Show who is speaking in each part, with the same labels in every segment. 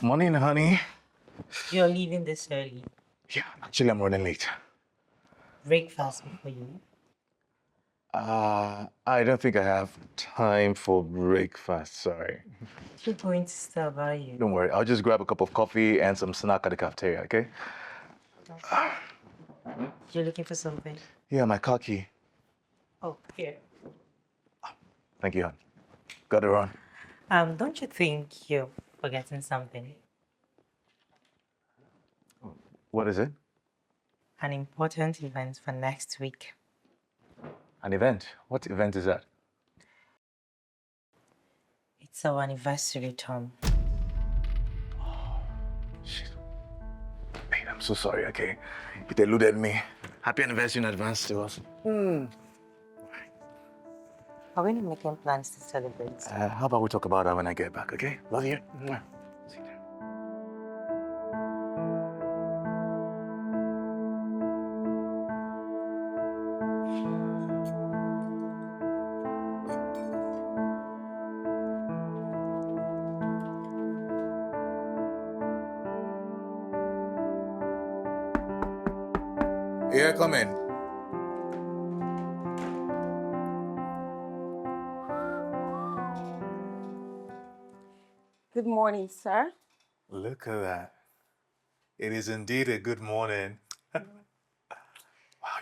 Speaker 1: Morning, honey.
Speaker 2: You're leaving this early.
Speaker 1: Yeah, actually, I'm running late.
Speaker 2: Breakfast before you.
Speaker 1: I don't think I have time for breakfast. Sorry.
Speaker 2: You're going to starve, are you?
Speaker 1: Don't worry. I'll just grab a cup of coffee and some snack at the cafeteria, okay?
Speaker 2: You're looking for something?
Speaker 1: Yeah, my car key.
Speaker 2: Oh, here.
Speaker 1: Thank you, hon. Got to run.
Speaker 2: Don't you think you're forgetting something?
Speaker 1: What is it?
Speaker 2: An important event for next week.
Speaker 1: An event. What event is that?
Speaker 2: It's our anniversary, Tom.
Speaker 1: Shit. Babe, I'm so sorry, okay? It eluded me. Happy anniversary in advance to us.
Speaker 2: Are we not making plans to celebrate?
Speaker 1: How about we talk about that when I get back, okay? Love you. Mwah. See you there. Yeah, come in.
Speaker 3: Good morning, sir.
Speaker 1: Look at that. It is indeed a good morning. Wow,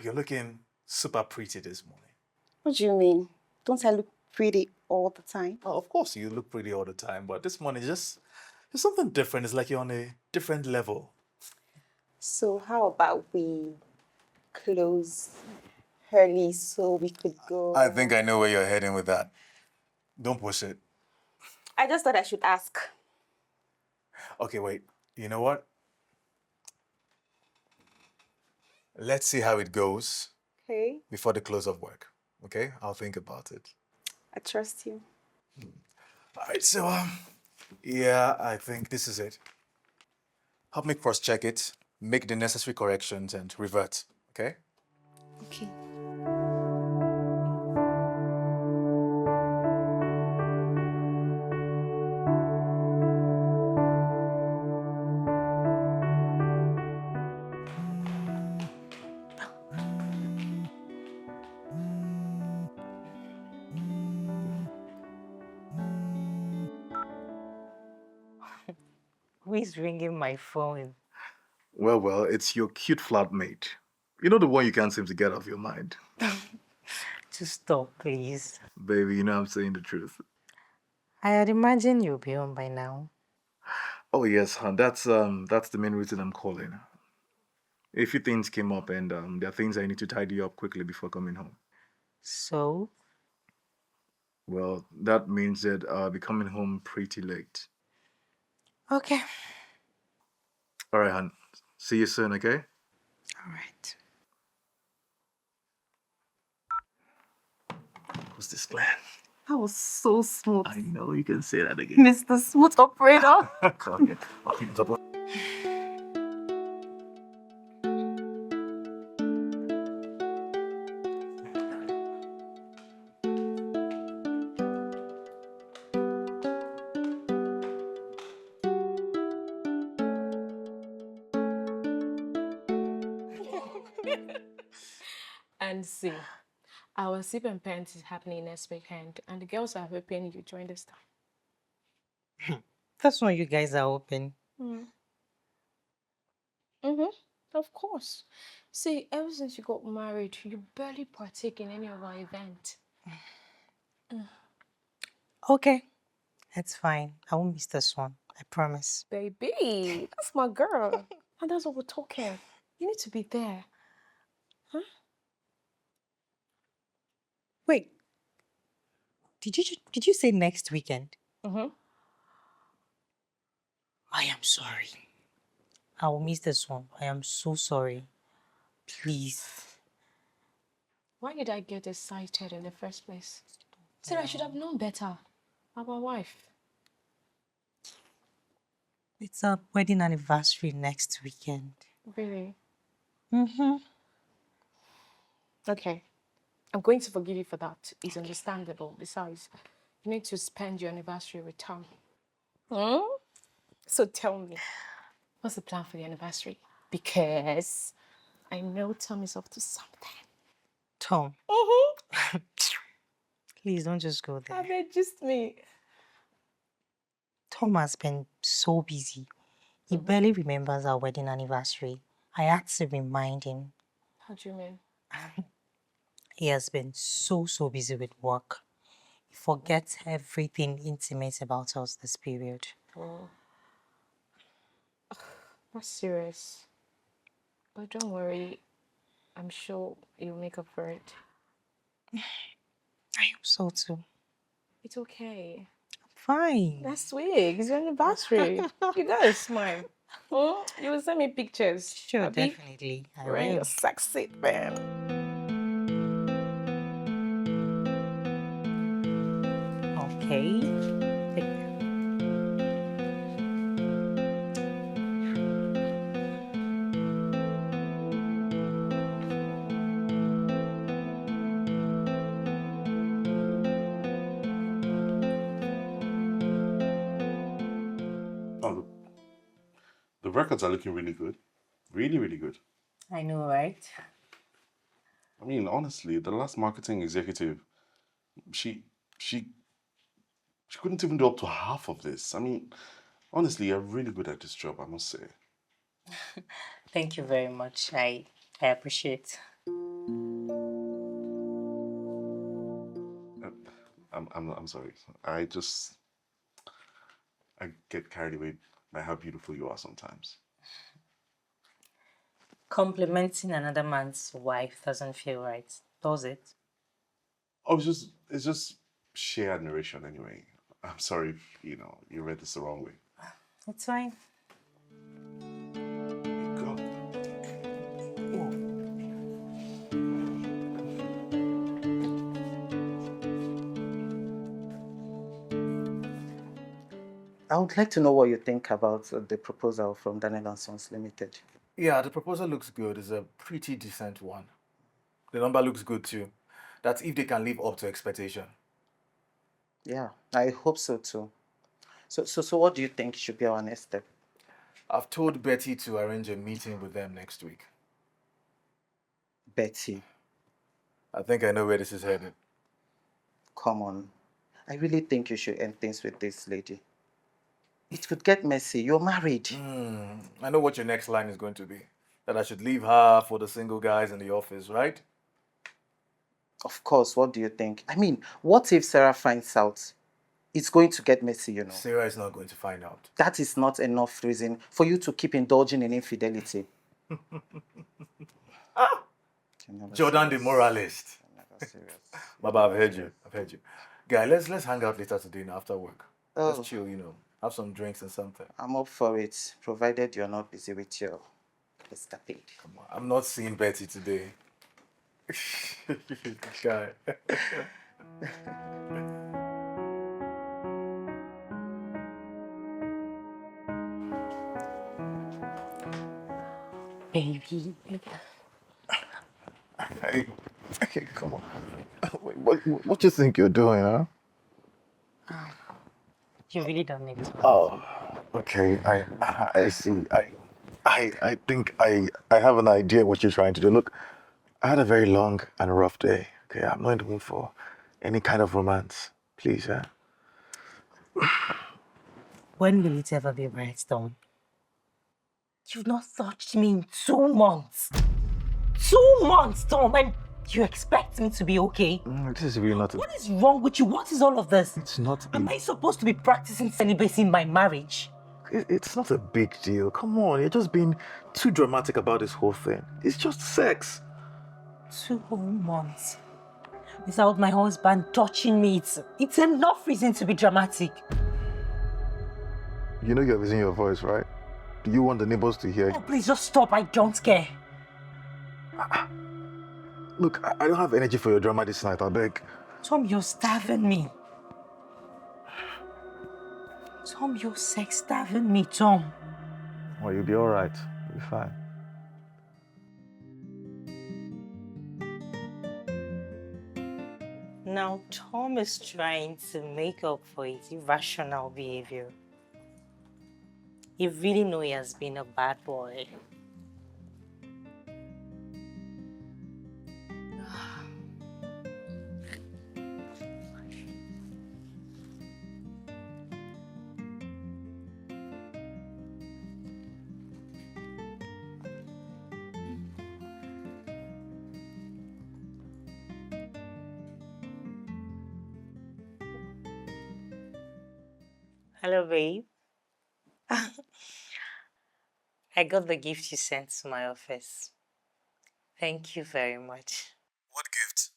Speaker 1: you're looking super pretty this morning.
Speaker 3: What do you mean? Don't I look pretty all the time?
Speaker 1: Oh, of course you look pretty all the time, but this morning just there's something different. It's like you're on a different level.
Speaker 3: So how about we close early so we could go?
Speaker 1: I think I know where you're heading with that. Don't push it.
Speaker 3: I just thought I should ask.
Speaker 1: Okay, wait. You know what? Let's see how it goes
Speaker 3: Okay,
Speaker 1: before the close of work. Okay? I'll think about it.
Speaker 3: I trust you.
Speaker 1: All right, so yeah, I think this is it. Help me cross-check it, make the necessary corrections, and revert. Okay?
Speaker 3: Okay.
Speaker 2: Who is ringing my phone?
Speaker 1: Well, it's your cute flatmate. You know the one you can't seem to get off your mind.
Speaker 2: Just stop, please.
Speaker 1: Baby, you know I'm saying the truth.
Speaker 2: I had imagined you'll be home by now.
Speaker 1: Oh yes, hon. That's the main reason I'm calling. A few things came up and there are things I need to tidy up quickly before coming home.
Speaker 2: So,
Speaker 1: Well, that means that I'll be coming home pretty late.
Speaker 2: okay.
Speaker 1: All right, hon. See you soon, okay?
Speaker 2: All right.
Speaker 1: Who's this Glenn?
Speaker 3: That was so smooth.
Speaker 1: I know you can say that again.
Speaker 3: Mr. Smooth Operator.
Speaker 1: Okay. I'll keep it up.
Speaker 4: And see, our sip and pants is happening next weekend, and the girls are hoping you join this time.
Speaker 2: That's when you guys are open.
Speaker 4: Of course. See, ever since you got married, you barely partake in any of our events.
Speaker 2: Okay. It's fine. I won't miss this one. I promise.
Speaker 4: Baby, that's my girl. And that's what we're talking. You need to be there.
Speaker 2: Wait. Did you say next weekend?
Speaker 4: Mm-hmm.
Speaker 2: I am sorry. I will miss this one. I am so sorry. Please.
Speaker 4: Why did I get excited in the first place? Said I should have known better. Our wife.
Speaker 2: It's our wedding anniversary next weekend.
Speaker 4: Really?
Speaker 2: Mm-hmm.
Speaker 4: Okay. I'm going to forgive you for that. It's understandable. Besides, you need to spend your anniversary with Tom. So tell me, what's the plan for the anniversary? Because I know Tom is up to something.
Speaker 2: Tom,
Speaker 4: Mm-hmm.
Speaker 2: please don't just go there.
Speaker 4: I bet just me.
Speaker 2: Tom has been so busy. He barely remembers our wedding anniversary. I had to remind him.
Speaker 4: How do you mean?
Speaker 2: He has been so busy with work. He forgets everything intimate about us this period.
Speaker 4: Oh, that's serious. But don't worry, I'm sure you'll make up for it.
Speaker 2: I hope so too.
Speaker 4: It's okay.
Speaker 2: Fine.
Speaker 4: Next week is your anniversary. You gotta smile. Oh, you will send me pictures.
Speaker 2: Sure,
Speaker 4: Abi,
Speaker 2: definitely. I
Speaker 4: wearing
Speaker 2: will.
Speaker 4: your sexy man.
Speaker 2: Okay.
Speaker 5: Oh, the records are looking really good. Really, really good.
Speaker 2: I know, right?
Speaker 5: I mean, honestly, the last marketing executive, she she she couldn't even do up to half of this. I mean, honestly, you're really good at this job, I must say.
Speaker 2: Thank you very much. I appreciate.
Speaker 5: Uh, I'm sorry. I get carried away by how beautiful you are sometimes.
Speaker 2: Complimenting another man's wife doesn't feel right, does it?
Speaker 5: Oh, it's just sheer admiration anyway. I'm sorry if, you read this the wrong way.
Speaker 2: It's fine.
Speaker 5: God.
Speaker 6: I would like to know what you think about the proposal from Daniel and Sons Limited.
Speaker 1: Yeah, the proposal looks good. It's a pretty decent one. The number looks good too. That's if they can live up to expectation.
Speaker 6: Yeah, I hope so too. So what do you think should be our next step?
Speaker 1: I've told Betty to arrange a meeting with them next week.
Speaker 6: Betty,
Speaker 1: I think I know where this is headed.
Speaker 6: come on. I really think you should end things with this lady. It could get messy. You're married.
Speaker 1: I know what your next line is going to be. That I should leave her for the single guys in the office, right?
Speaker 6: Of course, what do you think? I mean, what if Sarah finds out? It's going to get messy, you know.
Speaker 1: Sarah is not going to find out.
Speaker 6: That is not enough reason for you to keep indulging in infidelity. You're never
Speaker 1: Jordan the
Speaker 6: serious.
Speaker 1: moralist.
Speaker 6: You're never serious.
Speaker 1: Baba, I've heard you. I've heard you. Guy, let's hang out later today and after work.
Speaker 6: Oh.
Speaker 1: Let's chill, have some drinks and something.
Speaker 6: I'm up for it, provided you're not busy with your escapade.
Speaker 1: Come on, I'm not seeing Betty today. Guy.
Speaker 2: Baby.
Speaker 1: Hey, come on. Wait, what you think you're doing, huh?
Speaker 2: You really don't need to.
Speaker 1: Oh, okay. I see. I think I have an idea what you're trying to do. Look, I had a very long and rough day. Okay, I'm not in the mood for any kind of romance. Please, yeah.
Speaker 2: When will it ever be right, Tom? You've not touched me in 2 months. 2 months, Tom, and you expect me to be okay?
Speaker 1: This is really not.
Speaker 2: What is wrong with you? What is all of this?
Speaker 1: It's not.
Speaker 2: Am I supposed to be practicing celibacy in my marriage?
Speaker 1: It's not a big deal. Come on, you're just being too dramatic about this whole thing. It's just sex.
Speaker 2: 2 whole months without my husband touching me. It's enough reason to be dramatic.
Speaker 1: You know you're raising your voice, right? Do you want the neighbors to hear?
Speaker 2: Oh, please just stop. I don't care.
Speaker 1: Look, I don't have energy for your drama this night, I beg.
Speaker 2: Tom, you're starving me. Tom, you're sex starving me, Tom.
Speaker 1: Well, you'll be all right. You'll be fine.
Speaker 2: Now, Tom is trying to make up for his irrational behavior. You really know he has been a bad boy. Hello, babe. I got the gift you sent to my office. Thank you very much.
Speaker 1: What gift?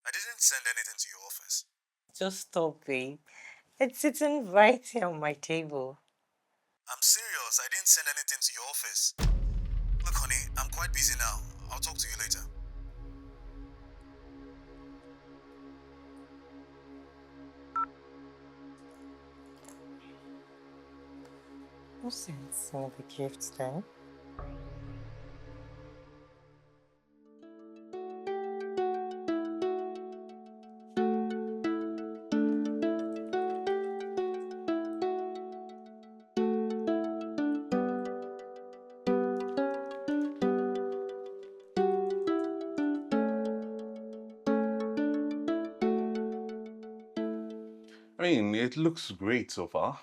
Speaker 1: I didn't send anything to your office.
Speaker 2: Just stop, babe. It's sitting right here on my table.
Speaker 1: I'm serious. I didn't send anything to your office. Look, honey, I'm quite busy now. I'll talk to you later.
Speaker 2: Who sent me the gift then?
Speaker 5: I mean, it looks great so far.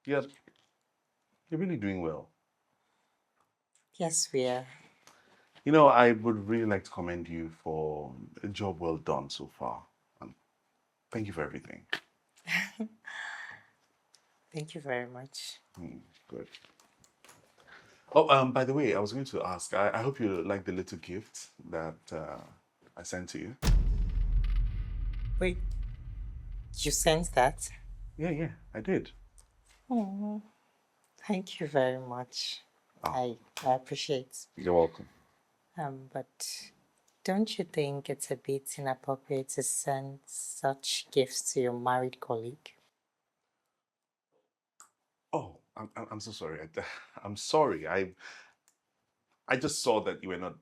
Speaker 5: Yeah, you're really doing well.
Speaker 2: Yes, we are.
Speaker 5: You know, I would really like to commend you for a job well done so far. And thank you for everything.
Speaker 2: Thank you very much.
Speaker 5: Good. Oh, by the way, I was going to ask. I hope you like the little gift that I sent to you.
Speaker 2: Wait, you sent that?
Speaker 5: Yeah, I did.
Speaker 2: Oh, thank you very much.
Speaker 5: Oh.
Speaker 2: I appreciate.
Speaker 5: You're welcome.
Speaker 2: But don't you think it's a bit inappropriate to send such gifts to your married colleague?
Speaker 5: Oh, I'm so sorry. I'm sorry. I just saw that you were not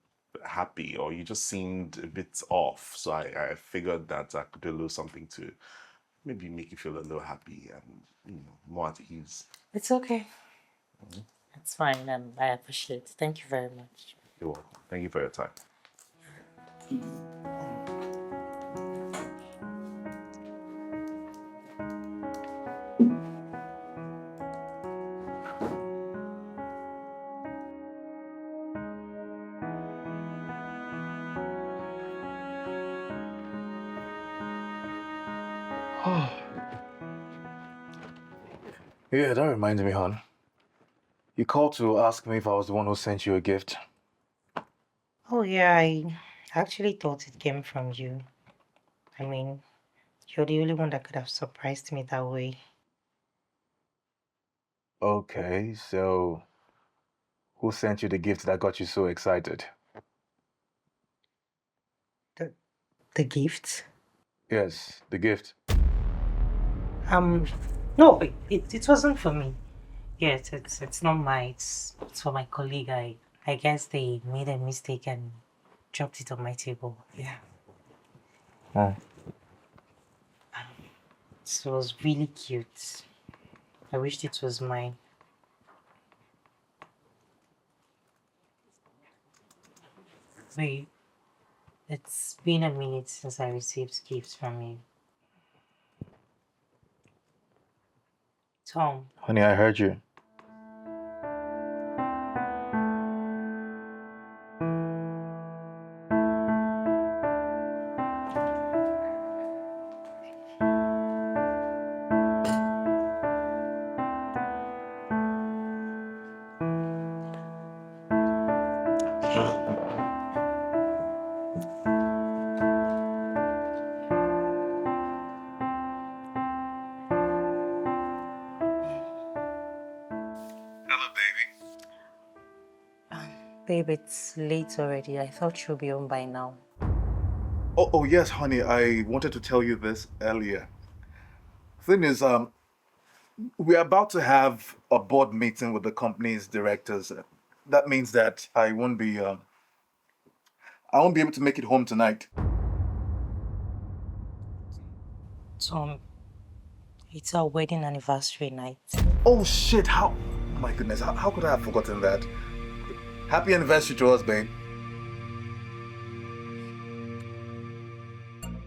Speaker 5: happy, or you just seemed a bit off. So I figured that I could do a little something to maybe make you feel a little happy and more at ease.
Speaker 2: It's okay. It's fine. I appreciate it. Thank you very much.
Speaker 5: You're welcome. Thank you for your time.
Speaker 1: Yeah, that reminds me, hon. You called to ask me if I was the one who sent you a gift.
Speaker 2: Oh, yeah, I actually thought it came from you. I mean, you're the only one that could have surprised me that way.
Speaker 1: Okay, so who sent you the gift that got you so excited?
Speaker 2: The gift?
Speaker 1: Yes, the gift.
Speaker 2: No, it wasn't for me. Yes, it's not mine. It's for my colleague. I guess they made a mistake and dropped it on my table. Yeah.
Speaker 1: Oh.
Speaker 2: It was really cute. I wished it was mine. Wait, it's been a minute since I received gifts from you. Tom,
Speaker 1: Honey, I heard you. Hello, baby.
Speaker 2: babe, it's late already. I thought you'll be home by now.
Speaker 1: Oh, yes, honey. I wanted to tell you this earlier. Thing is, we're about to have a board meeting with the company's directors. That means that I won't be able to make it home tonight.
Speaker 2: Tom, It's our wedding anniversary night.
Speaker 1: Oh shit, how? Oh my goodness, how could I have forgotten that? Happy anniversary to us, babe.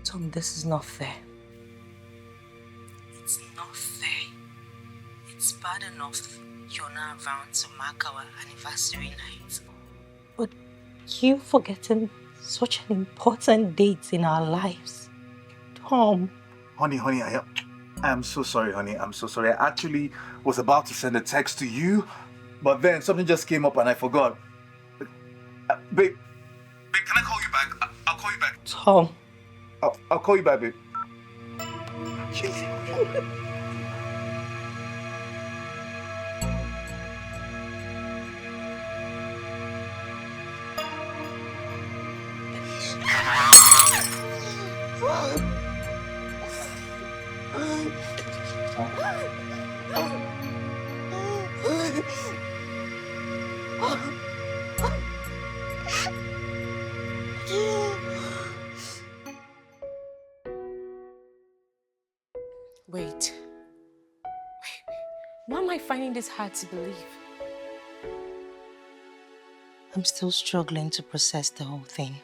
Speaker 2: Tom, this is not fair. It's not fair. It's bad enough you're not around to mark our anniversary night. But you forgetting such an important date in our lives. Tom.
Speaker 1: Honey, I am so sorry, honey. I'm so sorry. I actually was about to send a text to you, but then something just came up and I forgot. Babe, can I call you back? I'll call you back.
Speaker 2: Tom.
Speaker 1: I'll call you back, babe.
Speaker 4: Wait. Why am I finding this hard to believe?
Speaker 2: I'm still struggling to process the whole thing.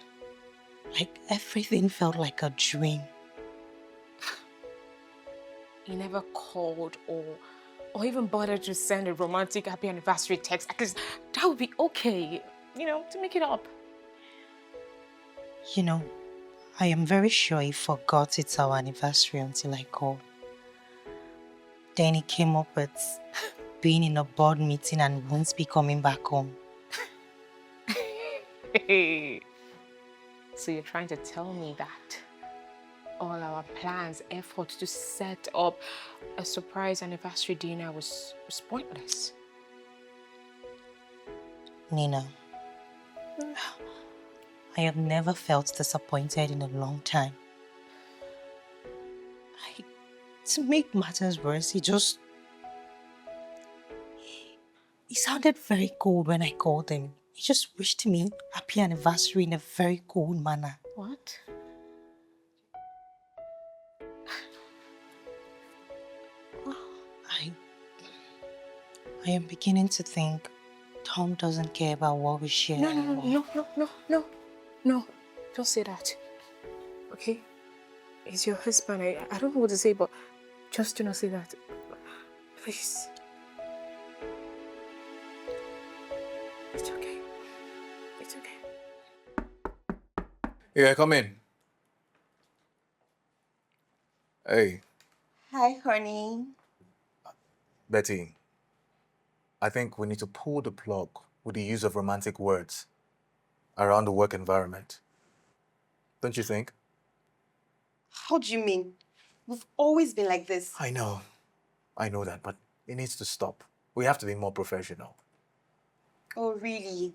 Speaker 2: Like everything felt like a dream.
Speaker 4: You never called or even bothered to send a romantic happy anniversary text. At least that would be okay, to make it up.
Speaker 2: You know, I am very sure he forgot it's our anniversary until I called. Then he came up with being in a board meeting and won't be coming back home.
Speaker 4: So you're trying to tell me that all our plans, effort to set up a surprise anniversary dinner was pointless?
Speaker 2: Nina, I have never felt disappointed in a long time. To make matters worse, he sounded very cold when I called him. He just wished me happy anniversary in a very cold manner.
Speaker 4: What?
Speaker 2: I am beginning to think Tom doesn't care about what we share anymore.
Speaker 4: No. Don't say that. Okay? He's your husband. I don't know what to say, but just do not say that. Please. It's okay. It's okay.
Speaker 1: Yeah, come in. Hey,
Speaker 3: Hi, honey.
Speaker 1: Betty. I think we need to pull the plug with the use of romantic words around the work environment. Don't you think?
Speaker 3: How do you mean? We've always been like this.
Speaker 1: I know that, but it needs to stop. We have to be more professional.
Speaker 3: Oh, really?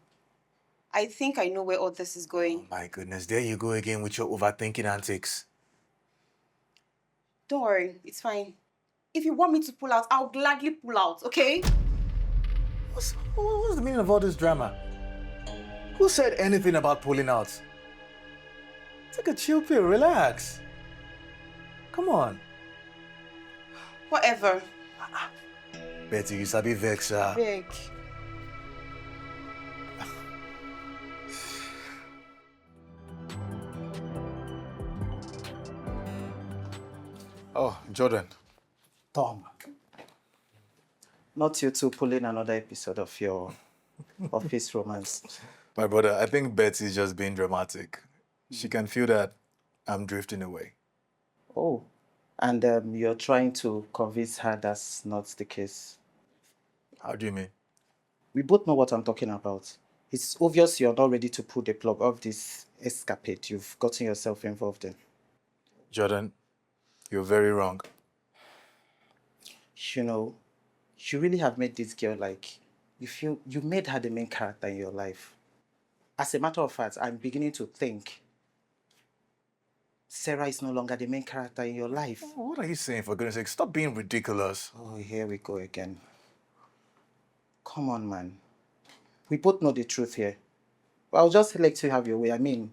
Speaker 3: I think I know where all this is going.
Speaker 1: My goodness, there you go again with your overthinking antics.
Speaker 3: Don't worry, it's fine. If you want me to pull out, I'll gladly pull out, okay?
Speaker 1: What's the meaning of all this drama? Who said anything about pulling out? Take a chill pill, relax. Come on.
Speaker 3: Whatever.
Speaker 1: Betty, you sabi vex,
Speaker 3: Big.
Speaker 1: Oh, Jordan.
Speaker 6: Tom. Not you two pulling another episode of your office romance.
Speaker 1: My brother, I think Betty's just being dramatic. She can feel that I'm drifting away.
Speaker 6: Oh, and you're trying to convince her that's not the case.
Speaker 1: How do you mean?
Speaker 6: We both know what I'm talking about. It's obvious you're not ready to pull the plug off this escapade you've gotten yourself involved in.
Speaker 1: Jordan, you're very wrong.
Speaker 6: You know, you really have made this girl you made her the main character in your life. As a matter of fact, I'm beginning to think Sarah is no longer the main character in your life.
Speaker 1: What are you saying, for goodness sake? Stop being ridiculous.
Speaker 6: Oh, here we go again. Come on, man. We both know the truth here. But I'll just let you have your way. I mean,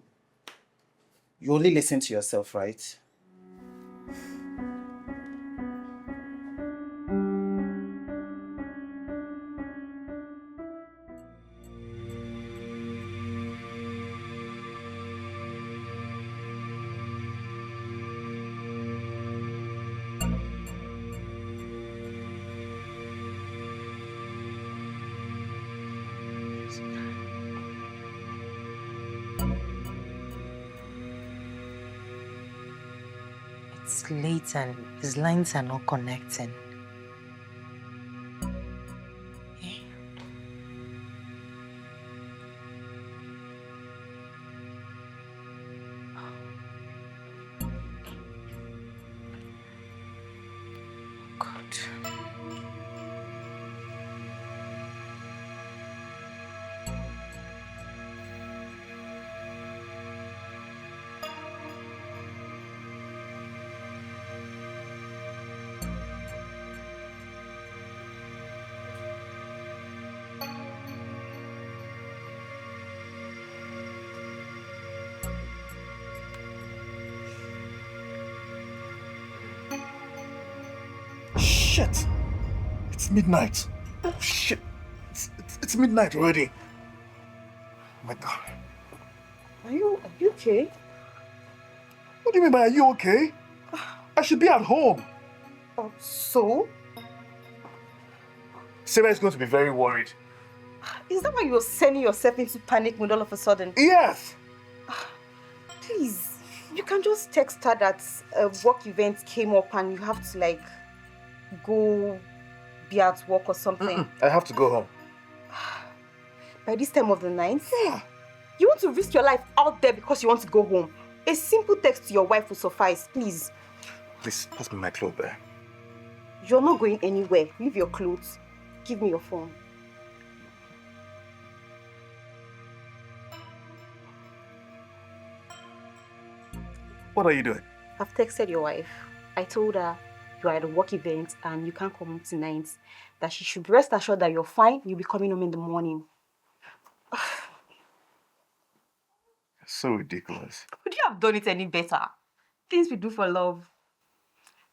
Speaker 6: you only listen to yourself, right?
Speaker 2: It's late and his lines are not connecting. Eh? God.
Speaker 1: Shit! It's midnight. Oh shit! It's midnight already. Oh my God.
Speaker 3: Are you okay?
Speaker 1: What do you mean by are you okay? I should be at home.
Speaker 3: So?
Speaker 1: Sarah is going to be very worried.
Speaker 3: Is that why you're sending yourself into panic mode all of a sudden?
Speaker 1: Yes!
Speaker 3: Please, you can just text her that a work event came up and you have to like go be at work or something.
Speaker 1: I have to go home.
Speaker 3: By this time of the night?
Speaker 1: Yeah.
Speaker 3: You want to risk your life out there because you want to go home? A simple text to your wife will suffice, please.
Speaker 1: Please, pass me my clothes there.
Speaker 3: You're not going anywhere. Leave your clothes. Give me your phone.
Speaker 1: What are you doing?
Speaker 3: I've texted your wife. I told her you are at a work event and you can't come home tonight. That she should rest assured that you're fine. You'll be coming home in the morning.
Speaker 1: So ridiculous.
Speaker 3: Could you have done it any better? Things we do for love.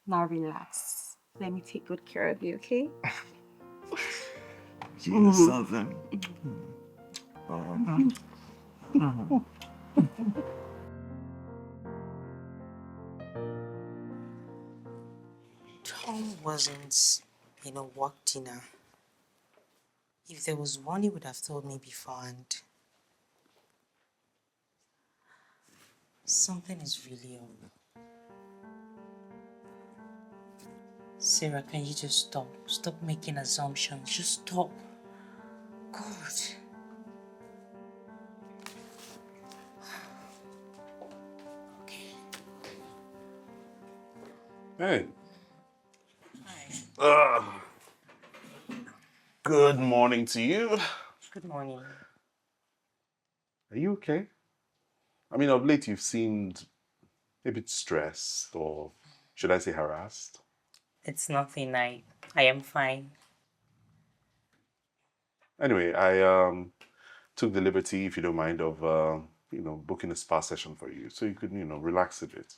Speaker 3: Now relax. Let me take good care of you, okay?
Speaker 1: You something.
Speaker 2: Tom wasn't in a work dinner. If there was one, he would have told me beforehand. Something is really up. Sarah, can you just stop? Stop making assumptions. Just stop. God. Okay.
Speaker 5: Hey.
Speaker 2: Hi.
Speaker 5: Good morning to you.
Speaker 2: Good morning.
Speaker 5: Are you okay? I mean, of late you've seemed a bit stressed, or should I say harassed?
Speaker 2: It's nothing. I am fine.
Speaker 5: Anyway, I took the liberty, if you don't mind, of booking a spa session for you, so you could relax a bit.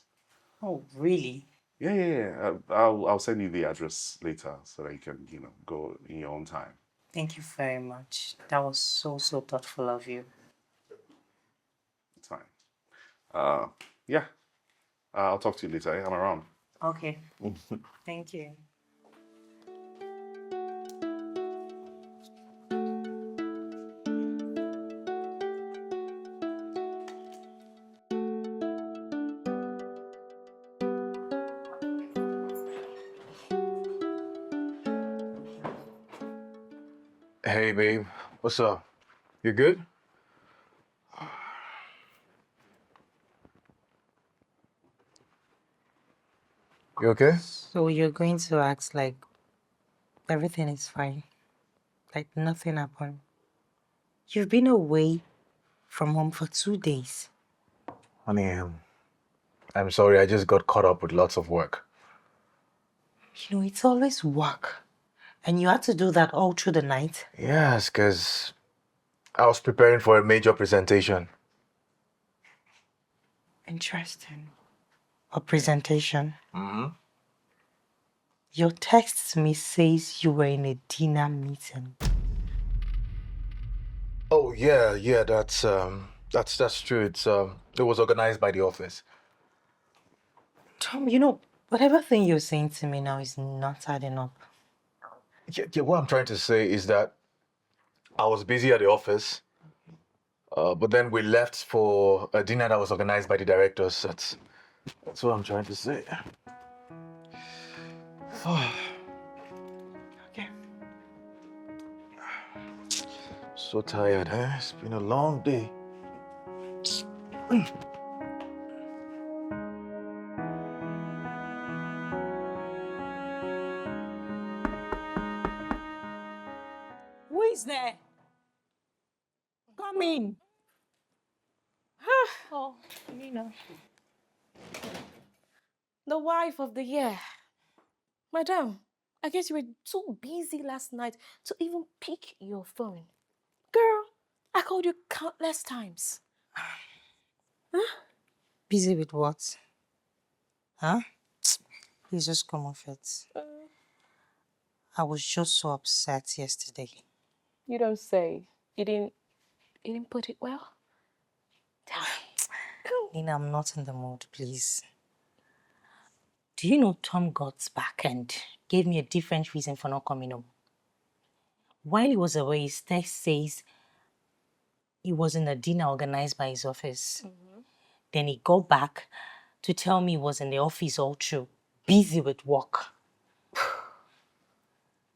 Speaker 2: Oh, really?
Speaker 5: Yeah. I'll send you the address later so that you can go in your own time.
Speaker 2: Thank you very much. That was so thoughtful of you.
Speaker 5: It's fine. Yeah. I'll talk to you later. I'm around.
Speaker 2: Okay. Thank you.
Speaker 1: Hey, babe. What's up? You good? You okay?
Speaker 2: So you're going to act like everything is fine? Like nothing happened? You've been away from home for 2 days.
Speaker 1: Honey, I'm sorry. I just got caught up with lots of work.
Speaker 2: It's always work. And you had to do that all through the night?
Speaker 1: Yes, because I was preparing for a major presentation.
Speaker 2: Interesting. A presentation?
Speaker 1: Mm-hmm.
Speaker 2: Your text to me says you were in a dinner meeting.
Speaker 1: Oh, yeah, that's true. It was organized by the office.
Speaker 2: Tom, Whatever thing you're saying to me now is not adding up.
Speaker 1: Yeah, what I'm trying to say is that I was busy at the office, but then we left for a dinner that was organized by the directors. That's what I'm trying to say.
Speaker 2: Okay.
Speaker 1: So tired, huh? It's been a long day.
Speaker 2: Who is there? Come in. Oh, Nina.
Speaker 4: The wife of the year. Madam, I guess you were too busy last night to even pick your phone. Girl, I called you countless times.
Speaker 2: Busy with what? Huh? Please just come off it. I was just so upset yesterday.
Speaker 4: You don't say. You didn't put it well? Tell me.
Speaker 2: Nina, I'm not in the mood, please. Do you know Tom got back and gave me a different reason for not coming home? While he was away, his text says he was in a dinner organized by his office. Then he got back to tell me he was in the office all through, busy with work.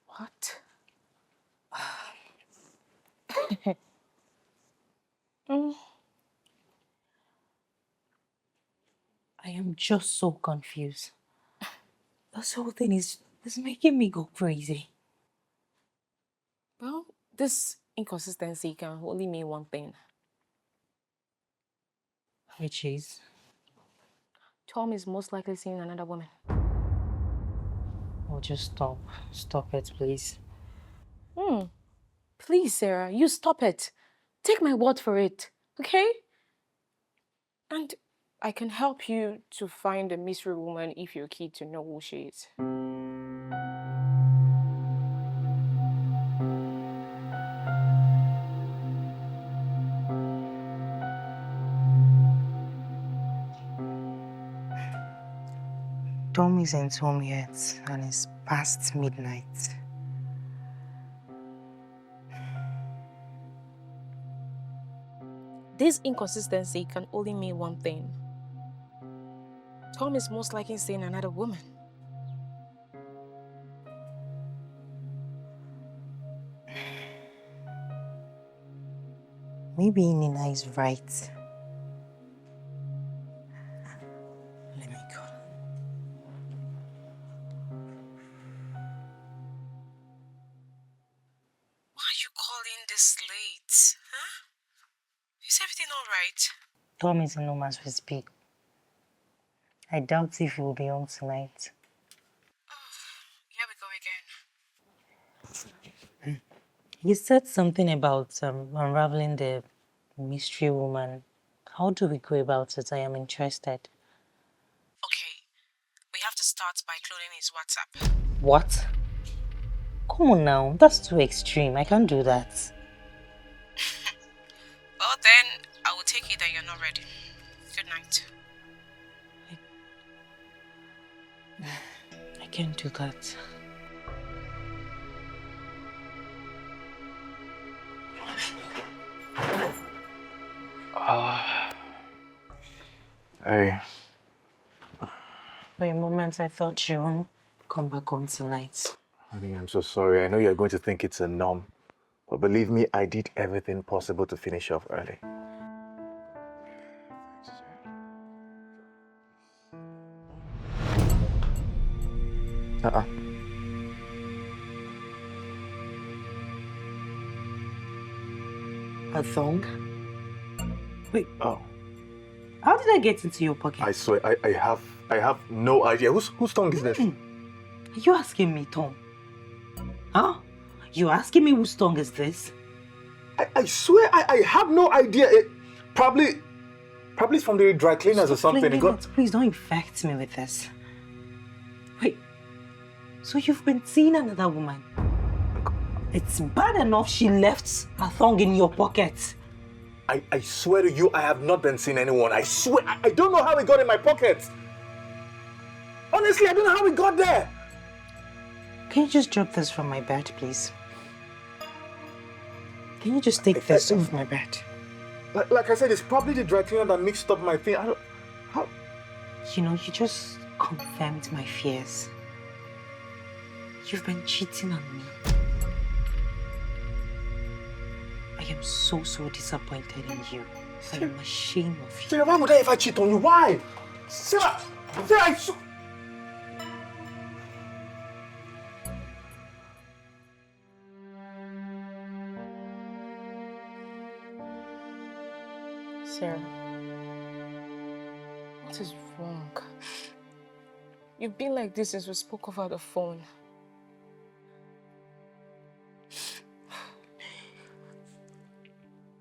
Speaker 4: What?
Speaker 2: I am just so confused. This whole thing is making me go crazy.
Speaker 4: Well, this inconsistency can only mean one thing.
Speaker 2: Which is?
Speaker 4: Tom is most likely seeing another woman.
Speaker 2: Oh, just stop. Stop it, please.
Speaker 4: Please, Sarah, you stop it. Take my word for it, okay? And I can help you to find the mystery woman if you're keen to know who she is.
Speaker 2: Tom isn't home yet, and it's past midnight.
Speaker 4: This inconsistency can only mean one thing. Tom is most likely seeing another woman.
Speaker 2: Maybe Nina is right. Let me go.
Speaker 4: Why are you calling this late? Huh? Is everything all right?
Speaker 2: Tom isn't home as we speak. I doubt if he will be home tonight.
Speaker 4: Here we go again.
Speaker 2: You said something about unraveling the mystery woman. How do we go about it? I am interested.
Speaker 4: Okay, we have to start by cloning his WhatsApp.
Speaker 2: What? Come on now, that's too extreme. I can't do that.
Speaker 4: Well then, I will take it that you're not ready. Good night.
Speaker 2: I can't do that.
Speaker 1: Hey,
Speaker 2: For a moment, I thought you won't come back home tonight.
Speaker 1: honey, I'm so sorry. I know you're going to think it's a norm, but believe me, I did everything possible to finish off early.
Speaker 2: A thong? Wait,
Speaker 1: Oh,
Speaker 2: how did I get into your pocket?
Speaker 1: I swear, I have no idea. Whose tongue is this?
Speaker 2: Are you asking me, Tom? Huh? You asking me whose tongue is this?
Speaker 1: I swear, I have no idea. Probably it's from the dry cleaners or something.
Speaker 2: Flinging it. Please don't infect me with this. Wait, so you've been seeing another woman? It's bad enough she left a thong in your pocket.
Speaker 1: I swear to you, I have not been seeing anyone. I swear, I don't know how it got in my pocket. Honestly, I don't know how we got there.
Speaker 2: Can you just drop this from my bed, please? Can you just take this off my bed?
Speaker 1: Like I said, it's probably the dry cleaner that mixed up my thing. I don't... How?
Speaker 2: You know, you just confirmed my fears. You've been cheating on me. I am so disappointed in you. I am ashamed of you.
Speaker 1: Sarah, why would I ever cheat on you? Why? Sarah, I so...
Speaker 4: Sarah, what is wrong? You've been like this since we spoke over the phone.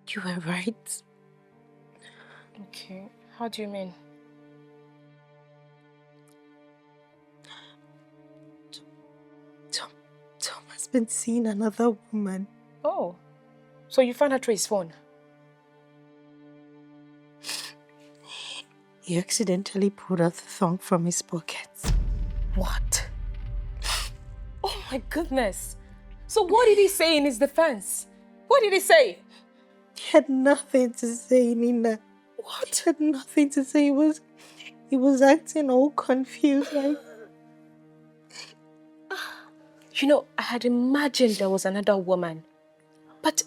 Speaker 2: You were right.
Speaker 4: Okay, how do you mean?
Speaker 2: Tom has been seeing another woman.
Speaker 4: Oh, so you found out through his phone?
Speaker 2: He accidentally pulled out the thong from his pocket.
Speaker 4: What? Oh my goodness. So what did he say in his defense? What did he say?
Speaker 2: He had nothing to say, Nina. What? He had nothing to say. He was acting all confused, like...
Speaker 4: You know, I had imagined there was another woman. But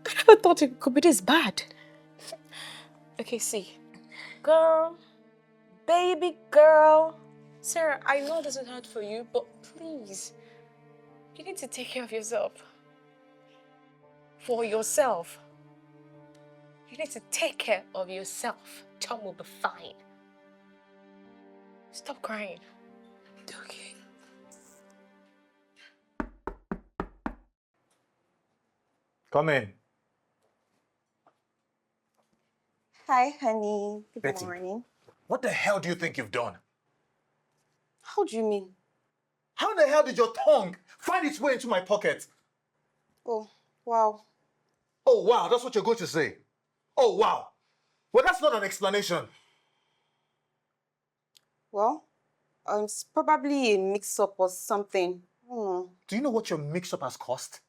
Speaker 4: I never thought it could be this bad. Okay, see. Girl, baby girl. Sarah, I know this is hard for you, but please, you need to take care of yourself. For yourself. You need to take care of yourself. Tom will be fine. Stop crying.
Speaker 2: Okay.
Speaker 1: Come in.
Speaker 3: Hi, honey. Good
Speaker 1: Betty.
Speaker 3: morning.
Speaker 1: What the hell do you think you've done?
Speaker 3: How do you mean?
Speaker 1: How the hell did your tongue find its way into my pocket?
Speaker 3: Oh, wow.
Speaker 1: Oh, wow, that's what you're going to say. Oh, wow. Well, that's not an explanation.
Speaker 3: Well, it's probably a mix-up or something.
Speaker 1: Do you know what your mix-up has cost?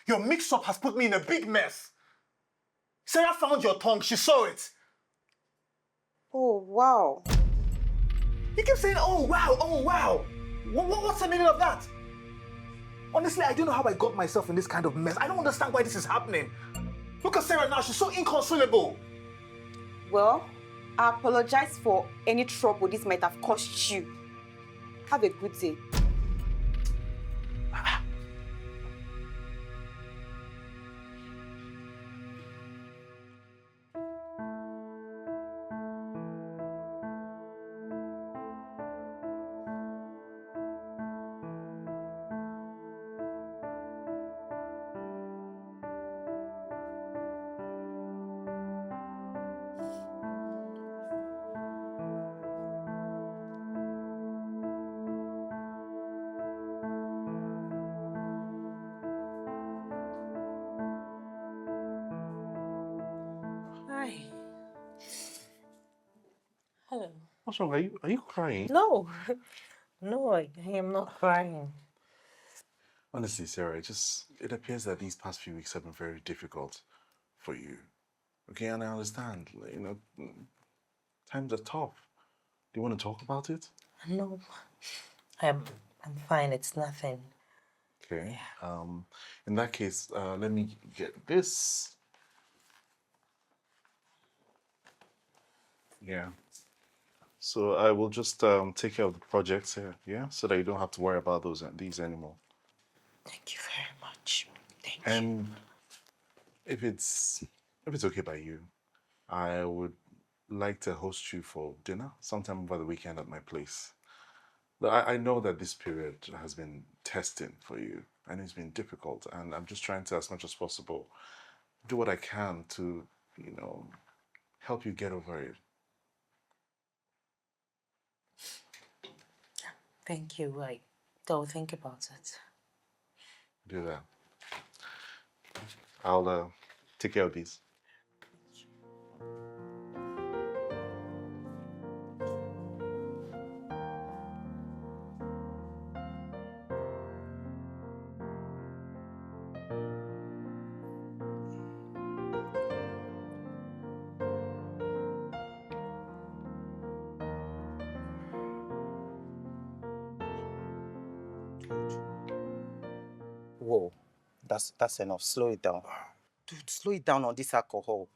Speaker 1: Your mix-up has put me in a big mess. Sarah found your tongue. She saw it.
Speaker 3: Oh, wow.
Speaker 1: You keep saying, oh, wow, oh, wow. What's the meaning of that? Honestly, I don't know how I got myself in this kind of mess. I don't understand why this is happening. Look at Sarah now. She's so inconsolable.
Speaker 3: Well, I apologize for any trouble this might have caused you. Have a good day.
Speaker 2: Hi. Hello.
Speaker 5: What's wrong? Are you crying?
Speaker 2: No. No, I am not crying.
Speaker 5: Honestly, Sarah, it appears that these past few weeks have been very difficult for you. Okay, and I understand. Times are tough. Do you want to talk about it?
Speaker 2: No. I'm fine. It's nothing.
Speaker 5: Okay. In that case, let me get this. Yeah. So I will just take care of the projects here, yeah, so that you don't have to worry about these anymore.
Speaker 2: Thank you very much. Thank you.
Speaker 5: And if it's okay by you, I would like to host you for dinner sometime over the weekend at my place. I know that this period has been testing for you and it's been difficult, and I'm just trying to, as much as possible, do what I can to, help you get over it.
Speaker 2: Thank you. I'll think about it.
Speaker 5: Do that. I'll take care of these.
Speaker 6: God. Whoa, that's enough. Slow it down. Dude, slow it down on this alcohol.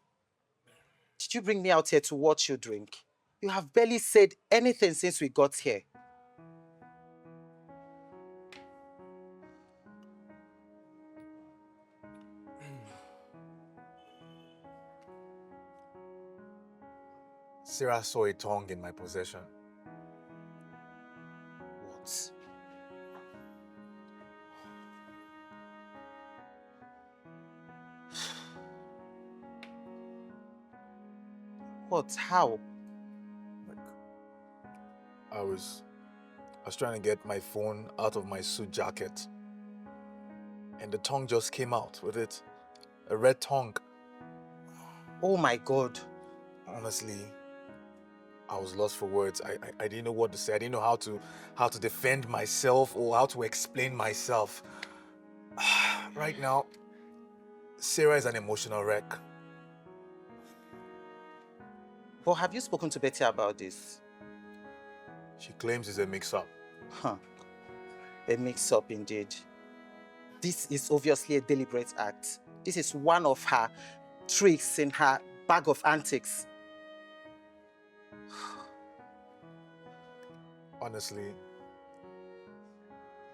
Speaker 6: Did you bring me out here to watch you drink? You have barely said anything since we got here.
Speaker 1: Sarah saw a tongue in my possession.
Speaker 6: What? What? How?
Speaker 1: Like, I was trying to get my phone out of my suit jacket, and the tongue just came out with it. A red tongue.
Speaker 6: Oh my God.
Speaker 1: Honestly, I was lost for words. I didn't know what to say. I didn't know how to defend myself or how to explain myself. Right now, Sarah is an emotional wreck.
Speaker 6: But have you spoken to Betty about this?
Speaker 1: She claims it's a mix-up.
Speaker 6: Huh. A mix-up indeed. This is obviously a deliberate act. This is one of her tricks in her bag of antics.
Speaker 1: Honestly,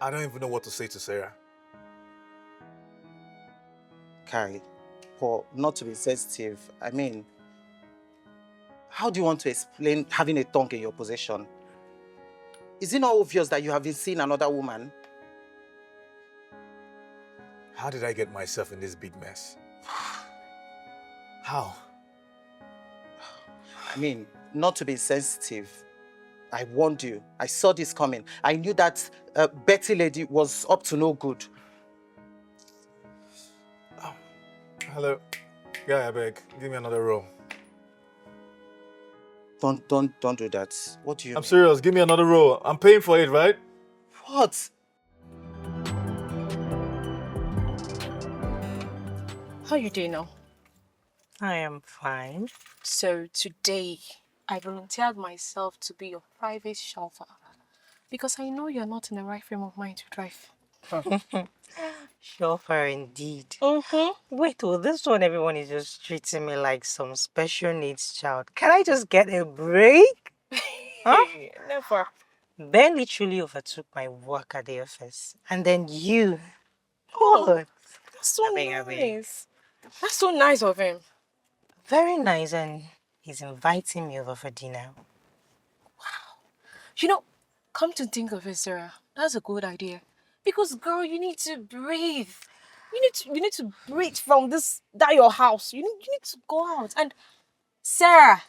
Speaker 1: I don't even know what to say to Sarah.
Speaker 6: Kai, Paul, not to be sensitive, I mean, how do you want to explain having a tongue in your possession? Is it not obvious that you have been seeing another woman?
Speaker 1: How did I get myself in this big mess? How?
Speaker 6: I mean, not to be sensitive, I warned you. I saw this coming. I knew that Betty lady was up to no good.
Speaker 1: Hello. Yeah, I beg. Give me another roll.
Speaker 6: Don't do that. What do you
Speaker 1: I'm
Speaker 6: mean?
Speaker 1: serious. Give me another roll. I'm paying for it, right?
Speaker 6: What?
Speaker 4: How you doing now?
Speaker 2: I am fine.
Speaker 4: So today, I volunteered myself to be your private chauffeur because I know you're not in the right frame of mind to drive.
Speaker 2: Chauffeur indeed. Wait, well, this one, everyone is just treating me like some special needs child. Can I just get a break? Huh?
Speaker 4: Never.
Speaker 2: Ben literally overtook my work at the office. And then you.
Speaker 4: Oh,
Speaker 2: What?
Speaker 4: that's so
Speaker 2: I beg.
Speaker 4: nice. That's so nice of him.
Speaker 2: Very nice, and he's inviting me over for dinner.
Speaker 4: You know, come to think of it, Sarah, that's a good idea. Because, girl, you need to breathe. You need to breathe from that your house. You need to go out. And Sarah,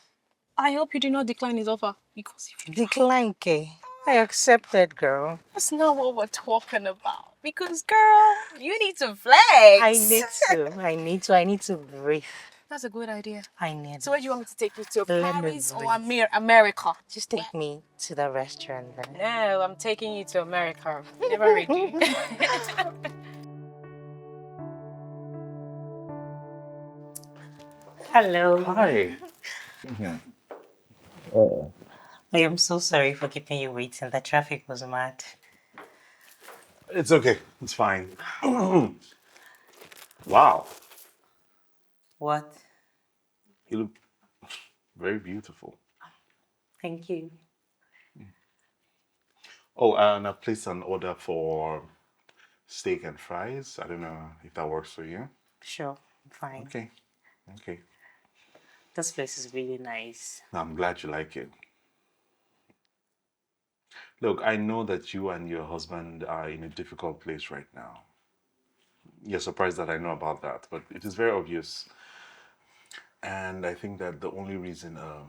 Speaker 4: I hope you do not decline his offer. Because if you
Speaker 2: Decline, Kay. I accepted, girl.
Speaker 4: that's not what we're talking about. Because, girl, you need to flex.
Speaker 2: I need to breathe.
Speaker 4: That's a good idea.
Speaker 2: I need
Speaker 4: So where do you want me to take you to?
Speaker 2: Let me
Speaker 4: Paris or
Speaker 2: breathe.
Speaker 4: America?
Speaker 2: Just take me to the restaurant then.
Speaker 4: No, I'm taking you to America. Never ready.
Speaker 2: Hello.
Speaker 5: Hi.
Speaker 2: I am so sorry for keeping you waiting. The traffic was mad.
Speaker 5: It's okay. It's fine. Wow.
Speaker 2: What?
Speaker 5: You look very beautiful.
Speaker 2: Thank you.
Speaker 5: Oh, and I placed an order for steak and fries. I don't know if that works for you.
Speaker 2: Sure, fine.
Speaker 5: Okay. Okay.
Speaker 2: This place is really nice.
Speaker 5: I'm glad you like it. Look, I know that you and your husband are in a difficult place right now. You're surprised that I know about that, but it is very obvious. And I think that the only reason a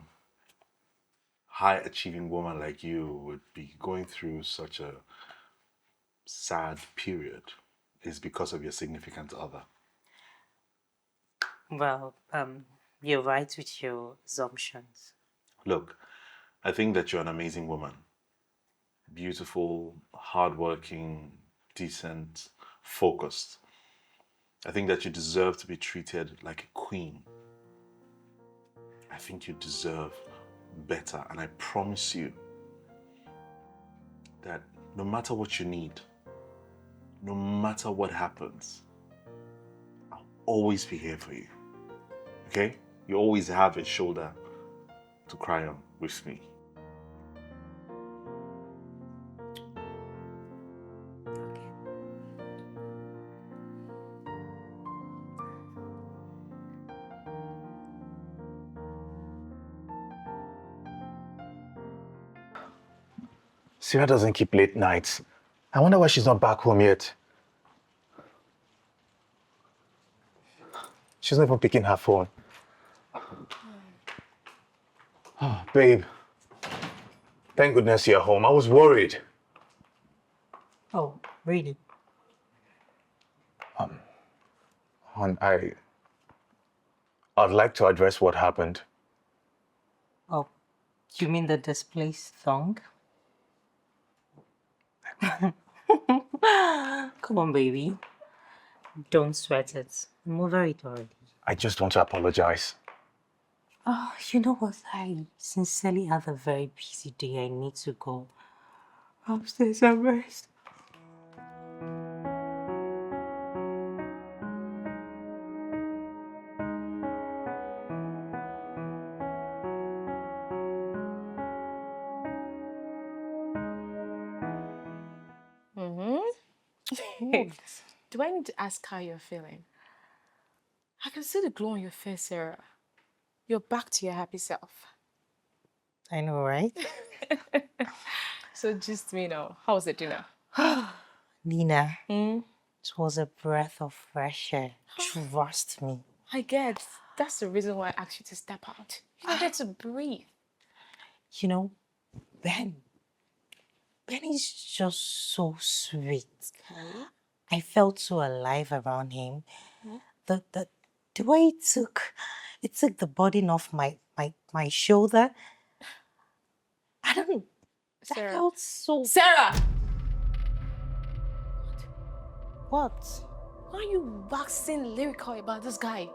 Speaker 5: high achieving woman like you would be going through such a sad period is because of your significant other.
Speaker 2: Well, you're right with your assumptions.
Speaker 5: Look, I think that you're an amazing woman. Beautiful, hardworking, decent, focused. I think that you deserve to be treated like a queen. I think you deserve better, and I promise you that no matter what you need, no matter what happens, I'll always be here for you. Okay? You always have a shoulder to cry on with me.
Speaker 1: Sarah doesn't keep late nights. I wonder why she's not back home yet. She's not even picking her phone. Oh, babe. Thank goodness you're home. I was worried.
Speaker 2: Oh, really?
Speaker 1: Hon, I'd like to address what happened.
Speaker 2: Oh, you mean the displaced thong? Come on, baby. Don't sweat it. I'm over it already.
Speaker 1: I just want to apologize.
Speaker 2: Oh, you know what? I sincerely have a very busy day. I need to go upstairs and rest.
Speaker 4: Do I need to ask how you're feeling? I can see the glow on your face, Sarah. You're back to your happy self.
Speaker 2: I know, right?
Speaker 4: So just me now. How was the dinner?
Speaker 2: Nina, it was a breath of fresh air. Trust me.
Speaker 4: I get. That's the reason why I asked you to step out. You needed to breathe.
Speaker 2: You know, Ben is just so sweet. I felt so alive around him. The way it took the burden off my shoulder. I don't know. I
Speaker 4: Sarah.
Speaker 2: felt so.
Speaker 4: Sarah!
Speaker 2: What?
Speaker 4: Why are you waxing lyrical about this guy?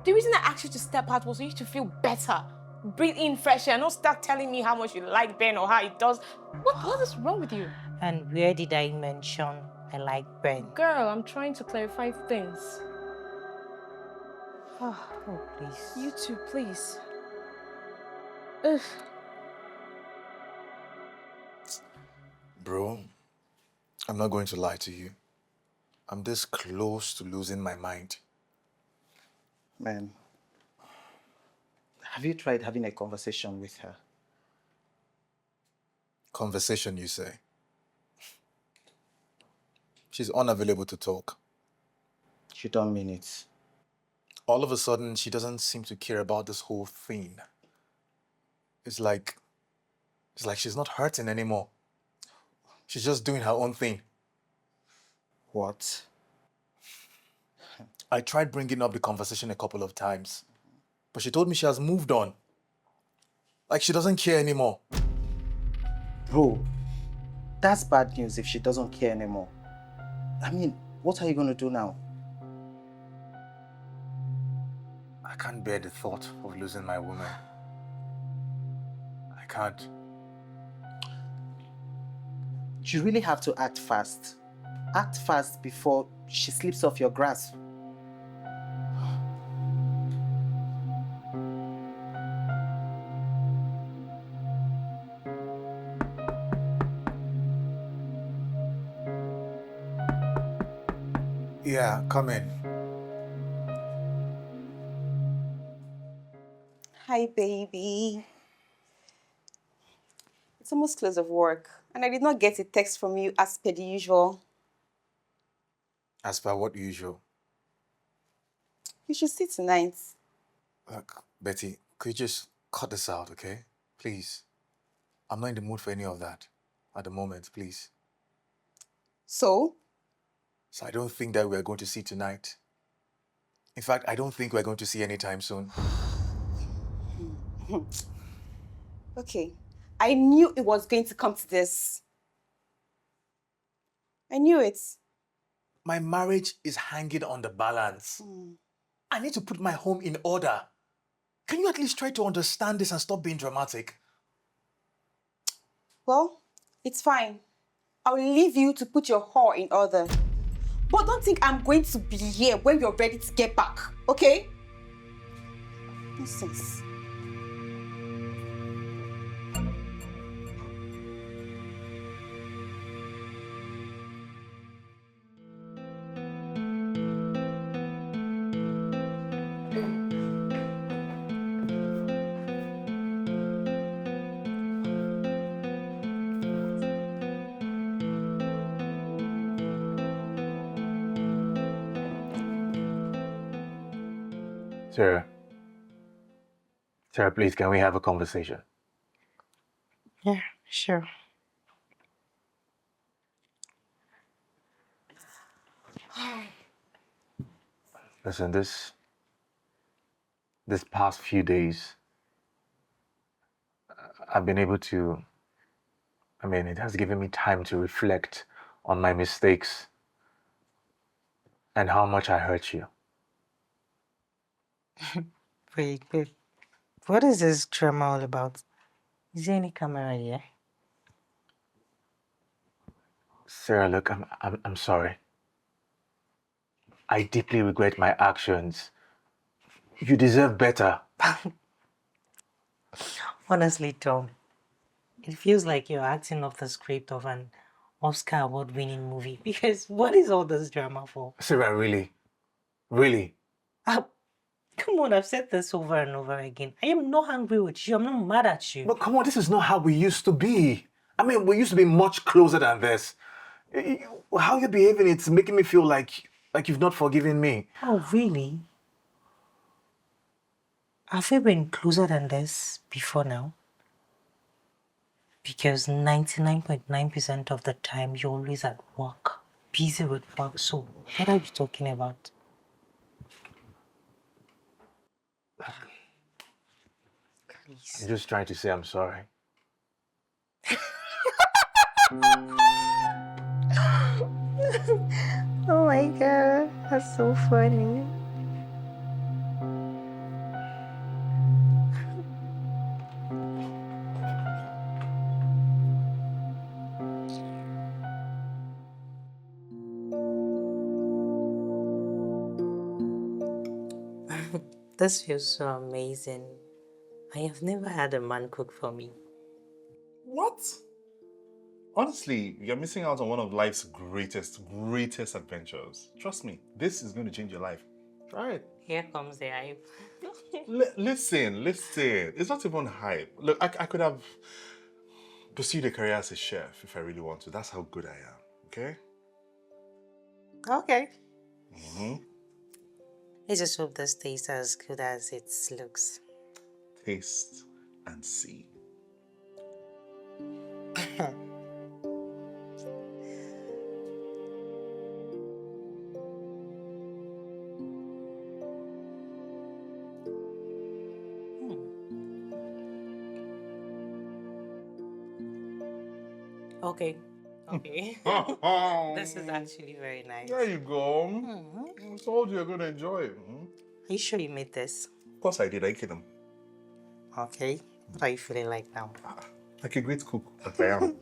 Speaker 4: The reason I asked you to step out was for you to feel better. Breathe in fresh air, not start telling me how much you like Ben or how he does. What is wrong with you?
Speaker 2: And where did I mention I like Ben?
Speaker 4: Girl, I'm trying to clarify things.
Speaker 2: Oh, please.
Speaker 4: You too, please. Ugh.
Speaker 1: Bro, I'm not going to lie to you. I'm this close to losing my mind.
Speaker 6: Man, have you tried having a conversation with her?
Speaker 1: Conversation, you say? She's unavailable to talk.
Speaker 6: You don't mean it.
Speaker 1: All of a sudden, she doesn't seem to care about this whole thing. It's like she's not hurting anymore. She's just doing her own thing.
Speaker 6: What?
Speaker 1: I tried bringing up the conversation a couple of times, but she told me she has moved on. Like she doesn't care anymore.
Speaker 6: Bro, that's bad news if she doesn't care anymore. I mean, what are you going to do now?
Speaker 1: I can't bear the thought of losing my woman. I can't.
Speaker 6: You really have to act fast. Act fast before she slips off your grasp.
Speaker 1: Yeah, come in.
Speaker 3: Hi, baby. It's almost close of work, and I did not get a text from you as per the usual.
Speaker 1: As per what usual.
Speaker 3: You should see tonight.
Speaker 1: Look, Betty, could you just cut this out, okay? Please. I'm not in the mood for any of that at the moment, please.
Speaker 3: So?
Speaker 1: So I don't think that we're going to see tonight. In fact, I don't think we're going to see anytime soon.
Speaker 3: Okay. I knew it was going to come to this. I knew it.
Speaker 1: My marriage is hanging on the balance. I need to put my home in order. Can you at least try to understand this and stop being dramatic?
Speaker 3: Well, it's fine. I'll leave you to put your whore in order. But don't think I'm going to be here when you're ready to get back, okay? Nonsense.
Speaker 1: Sarah. Sarah, please, can we have a conversation?
Speaker 2: Yeah, sure.
Speaker 1: Listen, this past few days, I've been able to, it has given me time to reflect on my mistakes and how much I hurt you.
Speaker 2: Wait, babe. What is this drama all about? Is there any camera here?
Speaker 1: Sarah, look, I'm sorry. I deeply regret my actions. You deserve better.
Speaker 2: Honestly, Tom, it feels like you're acting off the script of an Oscar award-winning movie. Because what is all this drama for?
Speaker 1: Sarah, really? Really?
Speaker 2: Ah, come on, I've said this over and over again. I am not angry with you. I'm not mad at you.
Speaker 1: But come on, this is not how we used to be. We used to be much closer than this. How you're behaving, it's making me feel like you've not forgiven me.
Speaker 2: Oh, really? Have we been closer than this before now? Because 99.9% of the time you're always at work, busy with work. So, what are you talking about?
Speaker 1: I'm just trying to say I'm sorry.
Speaker 2: Oh my god, that's so funny. This feels so amazing. I have never had a man cook for me.
Speaker 5: What? Honestly, you're missing out on one of life's greatest adventures. Trust me, this is going to change your life. Try it.
Speaker 2: Here comes the hype.
Speaker 5: Listen. It's not even hype. Look, I could have pursued a career as a chef if I really want to. That's how good I am, okay?
Speaker 2: Okay.
Speaker 5: Mm-hmm.
Speaker 2: I just hope this tastes as good as it looks.
Speaker 5: Taste and see.
Speaker 2: Okay. This is actually very nice.
Speaker 5: There you go.
Speaker 2: Mm-hmm.
Speaker 5: I told you you're going to enjoy it.
Speaker 2: Are you sure you made this?
Speaker 5: Of course I did. I kid him.
Speaker 2: Okay. What are you feeling like now?
Speaker 5: Like a great cook that I am.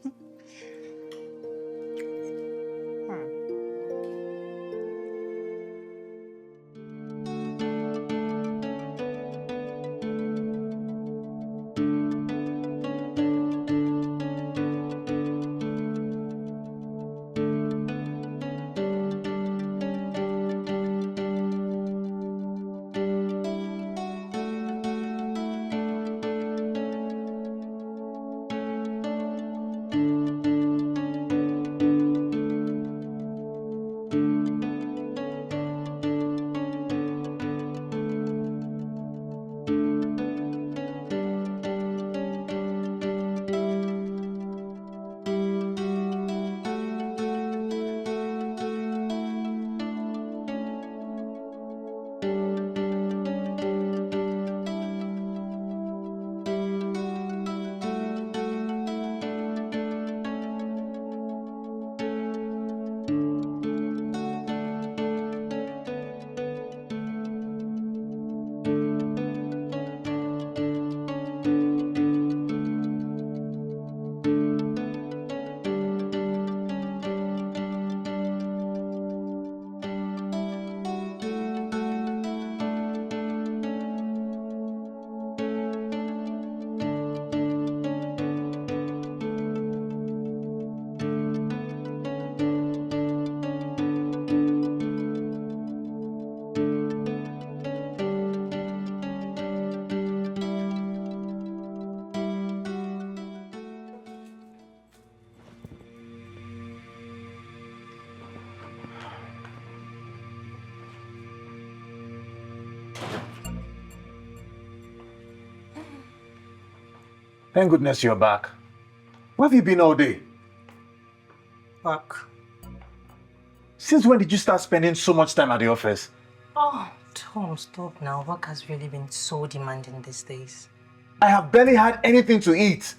Speaker 1: Thank goodness you're back. Where have you been all day?
Speaker 2: Work.
Speaker 1: Since when did you start spending so much time at the office?
Speaker 2: Oh, Tom, stop now. Work has really been so demanding these days.
Speaker 1: I have barely had anything to eat.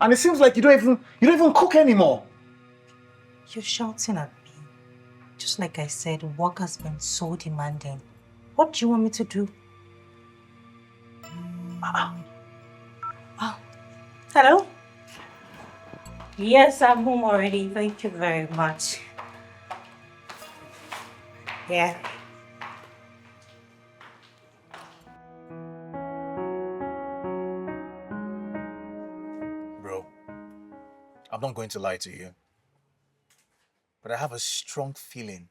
Speaker 1: And it seems like you don't even cook anymore.
Speaker 2: You're shouting at me. Just like I said, work has been so demanding. What do you want me to do? Oh. Hello? Yes, I'm home already. Thank you very much. Yeah.
Speaker 1: Bro, I'm not going to lie to you. But I have a strong feeling,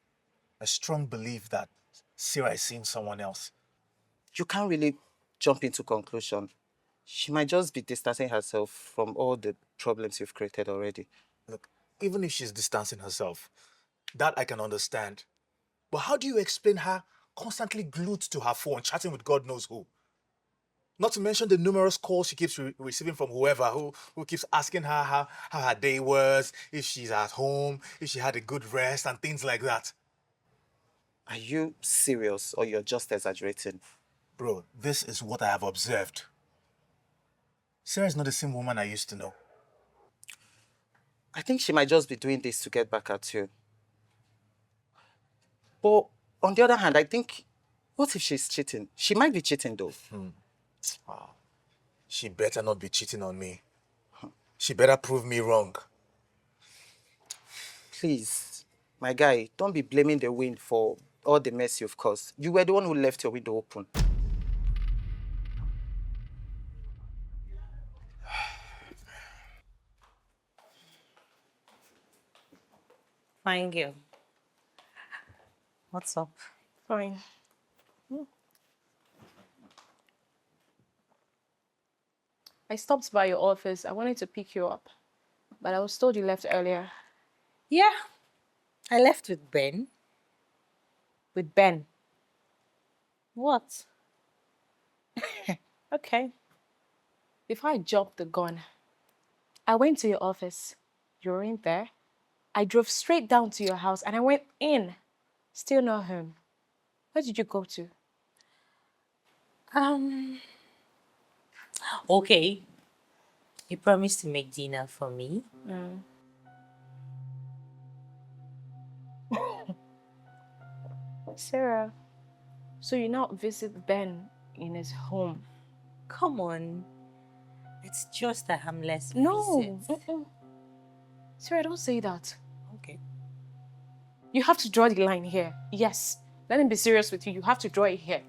Speaker 1: a strong belief that Sarah is seeing someone else.
Speaker 6: You can't really jump into conclusion. She might just be distancing herself from all the problems you've created already.
Speaker 1: Look, even if she's distancing herself, that I can understand. But how do you explain her constantly glued to her phone, chatting with God knows who? Not to mention the numerous calls she keeps receiving from whoever who keeps asking her how her day was, if she's at home, if she had a good rest, and things like that.
Speaker 6: Are you serious or you're just exaggerating?
Speaker 1: Bro, this is what I have observed. Sarah is not the same woman I used to know.
Speaker 6: I think she might just be doing this to get back at you. But on the other hand, I think, what if she's cheating? She might be cheating though.
Speaker 1: She better not be cheating on me. She better prove me wrong.
Speaker 6: Please, my guy, don't be blaming the wind for all the mess you've caused. You were the one who left your window open.
Speaker 2: Fine girl. What's up?
Speaker 4: Fine. I stopped by your office. I wanted to pick you up, but I was told you left earlier.
Speaker 2: Yeah. I left with Ben.
Speaker 4: With Ben.
Speaker 2: What?
Speaker 4: Okay. Before I jumped the gun, I went to your office. You weren't there. I drove straight down to your house and I went in. Still not home. Where did you go to?
Speaker 2: Okay. You promised to make dinner for me.
Speaker 4: Sarah, so you now visit Ben in his home?
Speaker 2: Come on. It's just a harmless
Speaker 4: No.
Speaker 2: visit.
Speaker 4: Sarah, don't say that.
Speaker 2: Okay.
Speaker 4: You have to draw the line here. Yes. Let me be serious with you. You have to draw it here.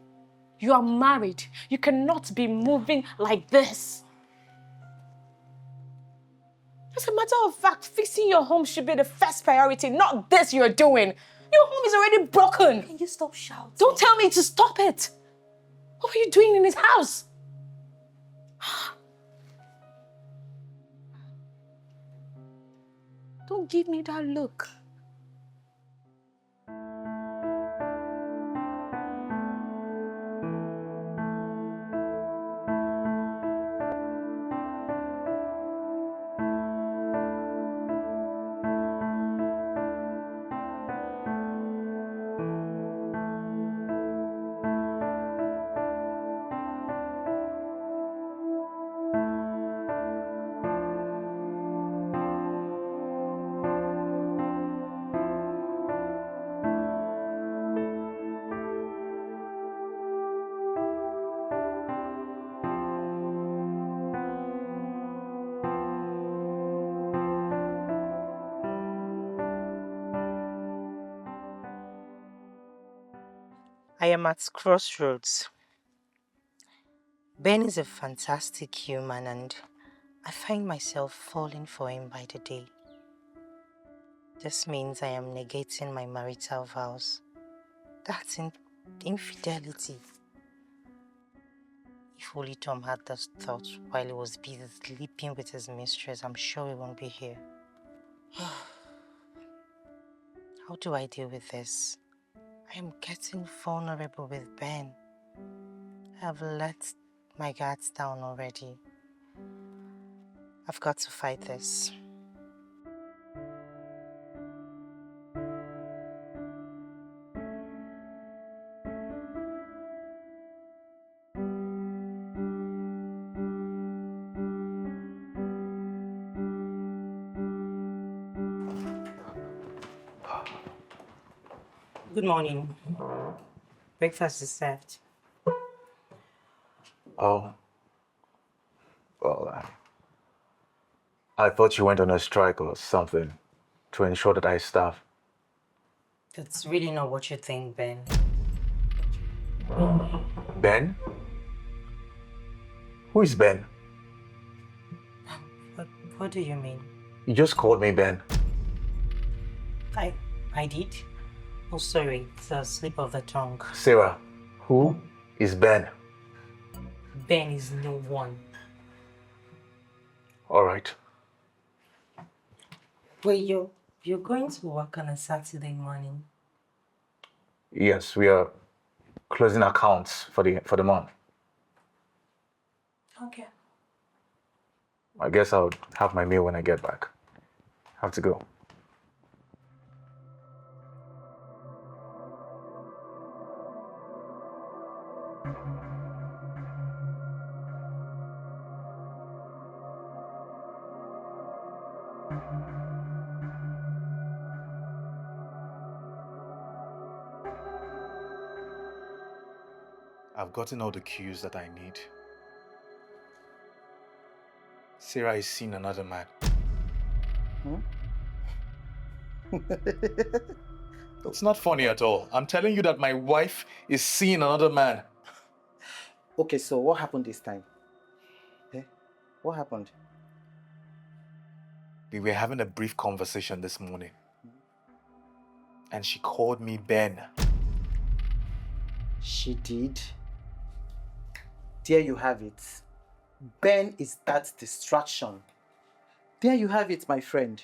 Speaker 4: You are married. You cannot be moving like this. As a matter of fact, fixing your home should be the first priority, not this you're doing. Your home is already broken.
Speaker 2: Can you stop shouting?
Speaker 4: Don't tell me to stop it. What were you doing in his house? Don't give me that look.
Speaker 2: I am at crossroads. Ben is a fantastic human and I find myself falling for him by the day. This means I am negating my marital vows. That's infidelity. If only Tom had this thought while he was busy sleeping with his mistress, I'm sure he won't be here. How do I deal with this? I am getting vulnerable with Ben. I have let my guards down already. I've got to fight this. Good morning. Breakfast is served.
Speaker 1: Oh, well, I thought you went on a strike or something to ensure that I starve.
Speaker 2: That's really not what you think, Ben.
Speaker 1: Ben? Who is Ben?
Speaker 2: What do you mean?
Speaker 1: You just called me Ben.
Speaker 2: I did? Oh, sorry. It's a slip of the tongue.
Speaker 1: Sarah, who is Ben?
Speaker 2: Ben is no one.
Speaker 1: All right.
Speaker 2: Wait, you're going to work on a Saturday morning?
Speaker 1: Yes, we are closing accounts for the month.
Speaker 2: Okay.
Speaker 1: I guess I'll have my meal when I get back. Have to go. I've gotten all the cues that I need. Sarah is seeing another man. It's not funny at all. I'm telling you that my wife is seeing another man.
Speaker 6: Okay, so what happened this time? Eh? What happened?
Speaker 1: We were having a brief conversation this morning. And she called me Ben.
Speaker 6: She did. There you have it. Ben is that distraction. There you have it, my friend.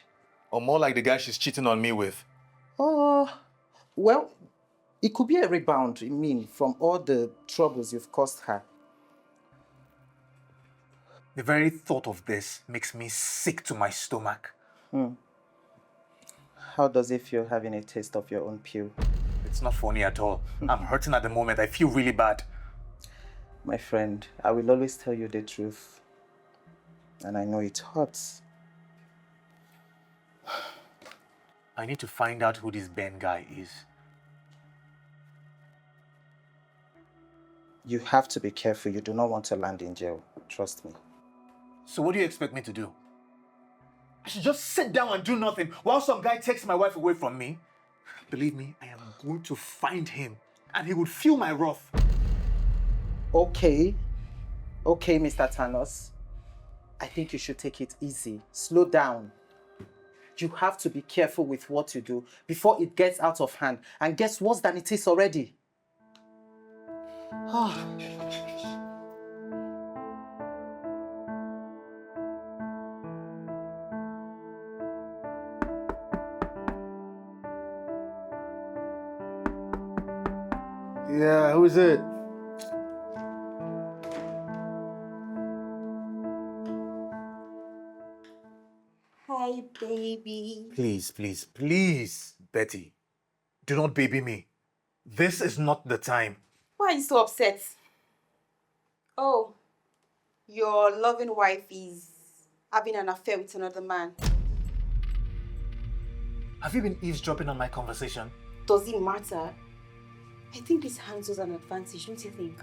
Speaker 1: Or more like the guy she's cheating on me with.
Speaker 6: Oh, well, it could be a rebound, from all the troubles you've caused her.
Speaker 1: The very thought of this makes me sick to my stomach.
Speaker 6: How does it feel having a taste of your own peel?
Speaker 1: It's not funny at all. I'm hurting at the moment. I feel really bad.
Speaker 6: My friend, I will always tell you the truth. And I know it hurts.
Speaker 1: I need to find out who this Ben guy is.
Speaker 6: You have to be careful. You do not want to land in jail. Trust me.
Speaker 1: So what do you expect me to do? I should just sit down and do nothing while some guy takes my wife away from me? Believe me, I am going to find him and he would feel my wrath.
Speaker 6: Okay, Mr. Thanos. I think you should take it easy. Slow down. You have to be careful with what you do before it gets out of hand and gets worse than it is already.
Speaker 1: Yeah, who is it?
Speaker 3: Hi, baby.
Speaker 1: Please, Betty. Do not baby me. This is not the time.
Speaker 3: Why are you so upset? Oh, your loving wife is having an affair with another man.
Speaker 1: Have you been eavesdropping on my conversation?
Speaker 3: Does it matter? I think this hands us an advantage, don't you think?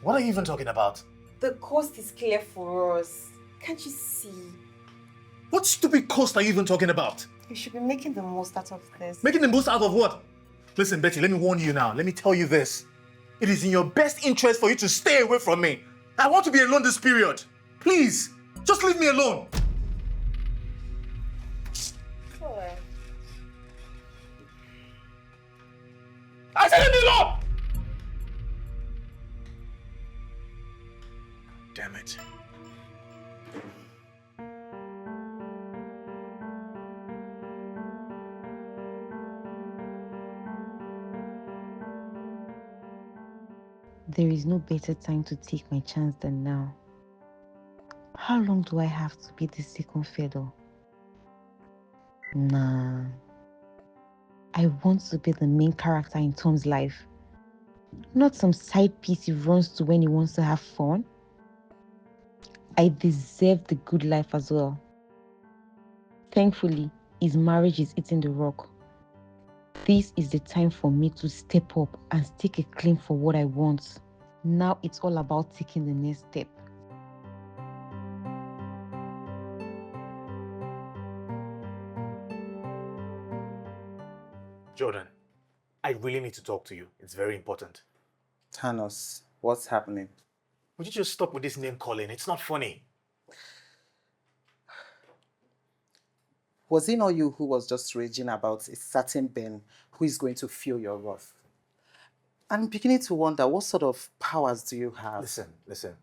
Speaker 1: What are you even talking about?
Speaker 3: The coast is clear for us. Can't you see?
Speaker 1: What stupid cost are you even talking about?
Speaker 3: We should be making the most out of this.
Speaker 1: Making the most out of what? Listen, Betty, let me warn you now. Let me tell you this. It is in your best interest for you to stay away from me. I want to be alone this period. Please, just leave me alone.
Speaker 3: Sure.
Speaker 1: I said leave me alone! Damn it.
Speaker 7: There is no better time to take my chance than now.
Speaker 3: How long do I have to be the second fiddle? Nah. I want to be the main character in Tom's life. Not some side piece he runs to when he wants to have fun. I deserve the good life as well. Thankfully, his marriage is eating the rock. This is the time for me to step up and stake a claim for what I want. Now it's all about taking the next step.
Speaker 1: Jordan, I really need to talk to you. It's very important.
Speaker 6: Thanos, what's happening?
Speaker 1: Would you just stop with this name calling? It's not funny.
Speaker 6: Was it not you who was just raging about a certain Ben who is going to feel your wrath? I'm beginning to wonder, what sort of powers do you have?
Speaker 1: Listen.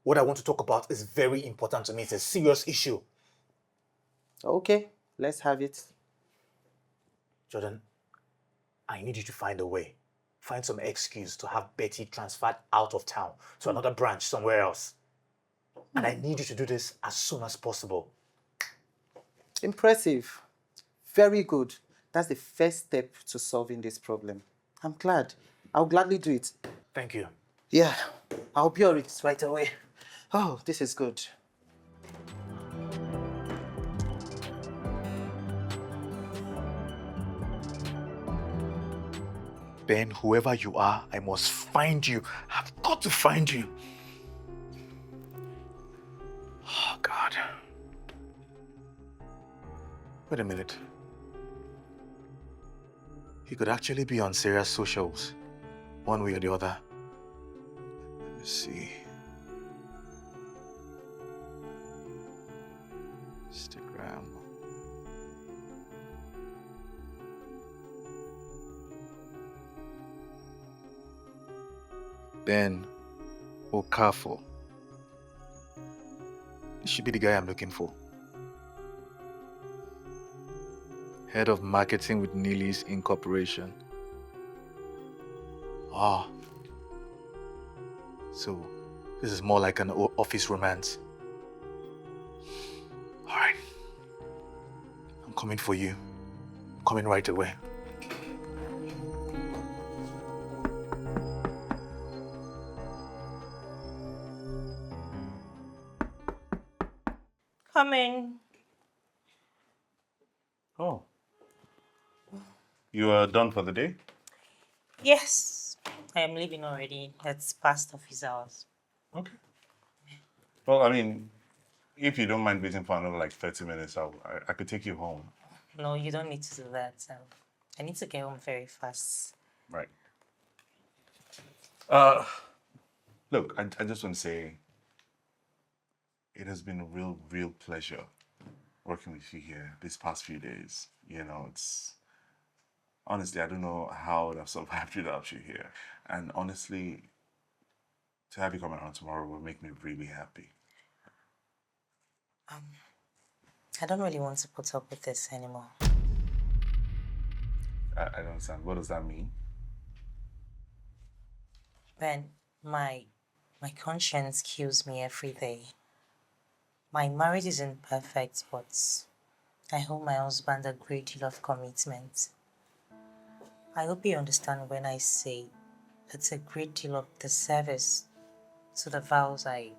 Speaker 1: What I want to talk about is very important to me. It's a serious issue.
Speaker 6: Okay, let's have it.
Speaker 1: Jordan, I need you to find a way. Find some excuse to have Betty transferred out of town to another branch somewhere else. And I need you to do this as soon as possible.
Speaker 6: Impressive. Very good. That's the first step to solving this problem. I'm glad. I'll gladly do it.
Speaker 1: Thank you.
Speaker 6: Yeah, I'll be on it right away. Oh, this is good.
Speaker 1: Ben, whoever you are, I must find you. I've got to find you. Oh, God. Wait a minute. He could actually be on Sarah's socials, one way or the other. Let me see. Instagram. Ben Okafor. This should be the guy I'm looking for. Head of Marketing with Neely's Incorporation. Ah. So, this is more like an office romance. Alright. I'm coming for you. I'm coming right away.
Speaker 2: Come in.
Speaker 5: Oh. You are done for the day?
Speaker 2: Yes, I am leaving already. It's past office hours.
Speaker 5: Okay. Well, I mean, if you don't mind waiting for another like 30 minutes, I could take you home.
Speaker 2: No, you don't need to do that. I need to get home very fast.
Speaker 5: Right. Look, I just want to say it has been a real pleasure working with you here these past few days. You know, honestly, I don't know how I would have survived without you here. And honestly, to have you come around tomorrow will make me really happy.
Speaker 2: I don't really want to put up with this anymore.
Speaker 5: I don't understand. What does that mean?
Speaker 2: Ben, my conscience kills me every day. My marriage isn't perfect, but I hold my husband a great deal of commitment. I hope you understand when I say it's a great deal of disservice to the vows I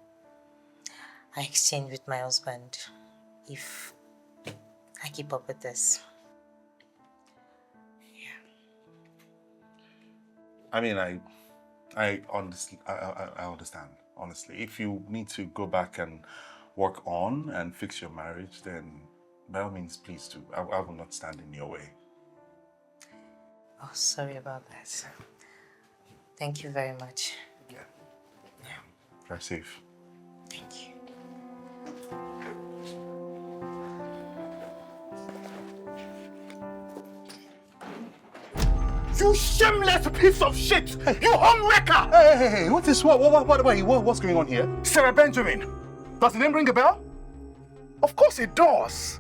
Speaker 2: exchange with my husband if I keep up with this.
Speaker 5: I mean, I honestly, I understand. Honestly, if you need to go back and work on and fix your marriage, then by all means, please do. I will not stand in your way.
Speaker 2: Oh, sorry about that. Thank you very much.
Speaker 5: Yeah. Drive safe.
Speaker 2: Thank you.
Speaker 1: You shameless piece of shit! You homewrecker!
Speaker 7: Hey, what's going on here?
Speaker 1: Sarah Benjamin. Does the name ring a bell? Of course it does.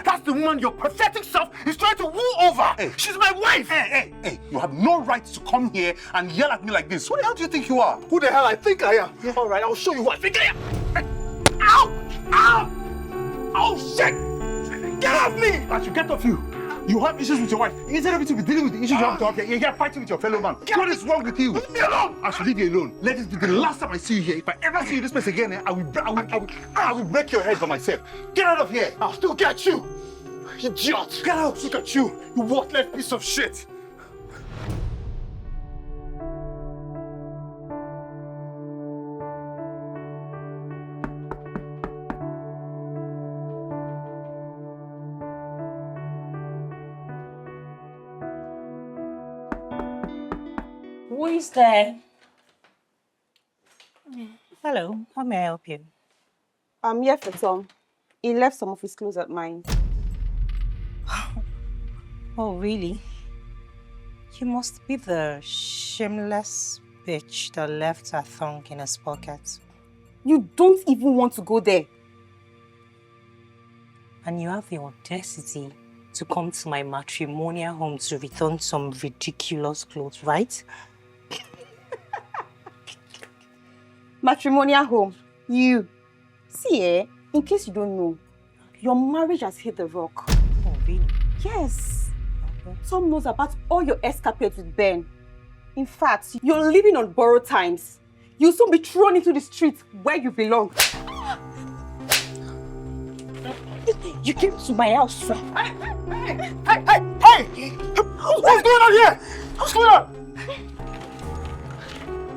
Speaker 1: That's the woman your pathetic self is trying to woo over.
Speaker 7: Hey.
Speaker 1: She's my wife.
Speaker 7: Hey, you have no right to come here and yell at me like this. Who the hell do you think you are?
Speaker 1: Who the hell I think I am? All right, I'll show you who I think I am. Ow!
Speaker 7: Oh shit! Get off me! I should get off you. You have issues with your wife. Instead of you to be dealing with the issues you have to have here, you're here fighting with your fellow man. What is wrong with you? Leave me alone! I should leave you alone. Let this be the last time I see you here. If I ever see you this place again, I will break your head for myself. Get out of here! I'll still get you! Idiot! Get out! Look at you! You worthless piece of shit!
Speaker 2: Who is there? Hello, how may I help you?
Speaker 8: I'm here for Tom. He left some of his clothes at mine.
Speaker 2: Oh, really? You must be the shameless bitch that left her thong in his pocket.
Speaker 8: You don't even want to go there.
Speaker 2: And you have the audacity to come to my matrimonial home to return some ridiculous clothes, right?
Speaker 8: Matrimonial home. You. See, in case you don't know, your marriage has hit the rock.
Speaker 2: Oh, really?
Speaker 8: Yes.
Speaker 2: Okay.
Speaker 8: Tom knows about all your escapades with Ben. In fact, you're living on borrowed times. You'll soon be thrown into the streets where you belong.
Speaker 2: You came to my house, sir.
Speaker 7: Hey! What's going on here? What's going on?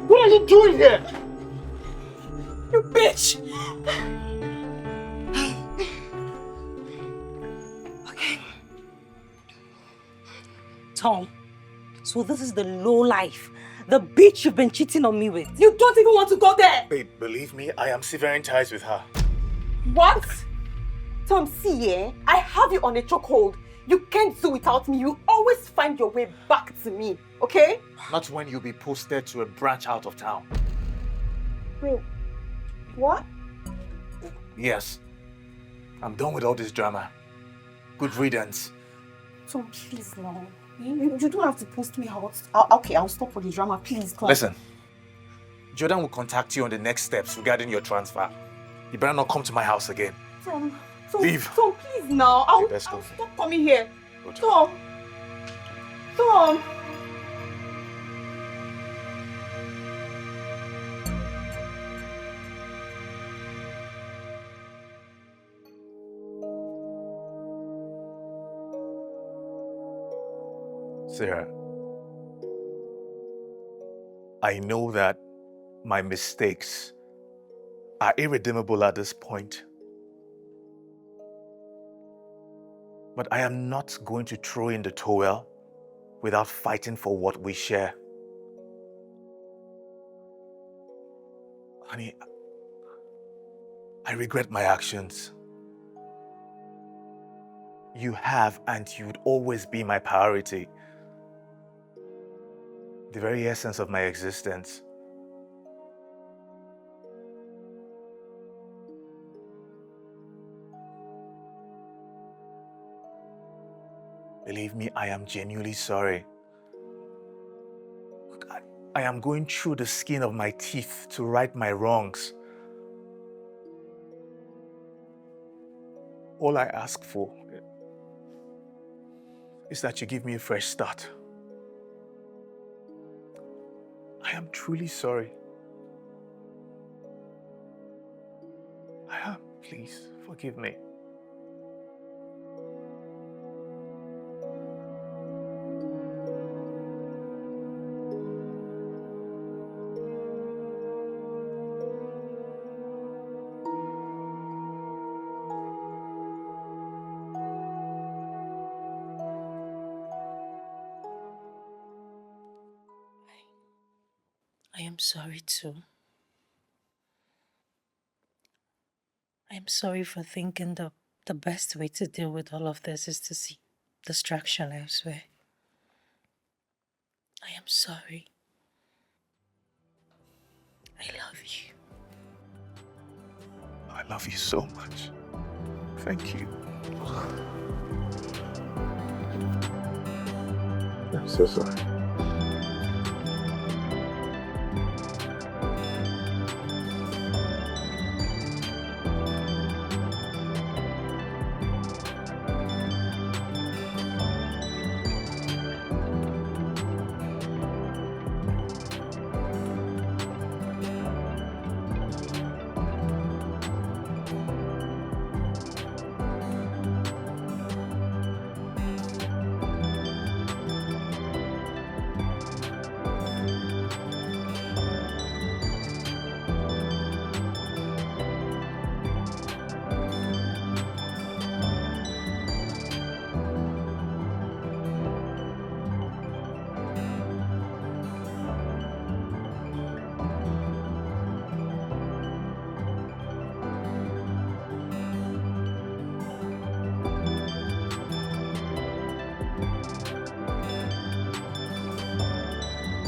Speaker 7: What are you doing here?
Speaker 8: You bitch!
Speaker 2: Okay. Tom, so this is the low life, the bitch you've been cheating on me with.
Speaker 8: You don't even want to go there!
Speaker 1: Babe, believe me, I am severing ties with her.
Speaker 8: What? Tom, see, I have you on a chokehold. You can't do without me. You always find your way back to me, okay?
Speaker 1: Not when you'll be posted to a branch out of town.
Speaker 8: Wait, what?
Speaker 1: Yes. I'm done with all this drama. Good riddance.
Speaker 8: Tom, please now. You don't have to post me out. Okay, I'll stop for the drama. Please, come.
Speaker 1: Listen. Jordan will contact you on the next steps regarding your transfer. You better not come to my house again.
Speaker 8: Tom,
Speaker 1: Leave.
Speaker 8: Tom, please now. I'll
Speaker 1: Let's go.
Speaker 8: stop coming here.
Speaker 1: Good.
Speaker 8: Tom. Tom.
Speaker 1: Sarah, I know that my mistakes are irredeemable at this point. But I am not going to throw in the towel without fighting for what we share. Honey, I regret my actions. You have and you'd always be my priority. The very essence of my existence. Believe me, I am genuinely sorry. Look, I am going through the skin of my teeth to right my wrongs. All I ask for is that you give me a fresh start. I am truly sorry. I am. Please, forgive me.
Speaker 2: I am sorry too. I am sorry for thinking the best way to deal with all of this is to seek distraction elsewhere. I am sorry. I love you.
Speaker 1: I love you so much. Thank you. I'm so sorry.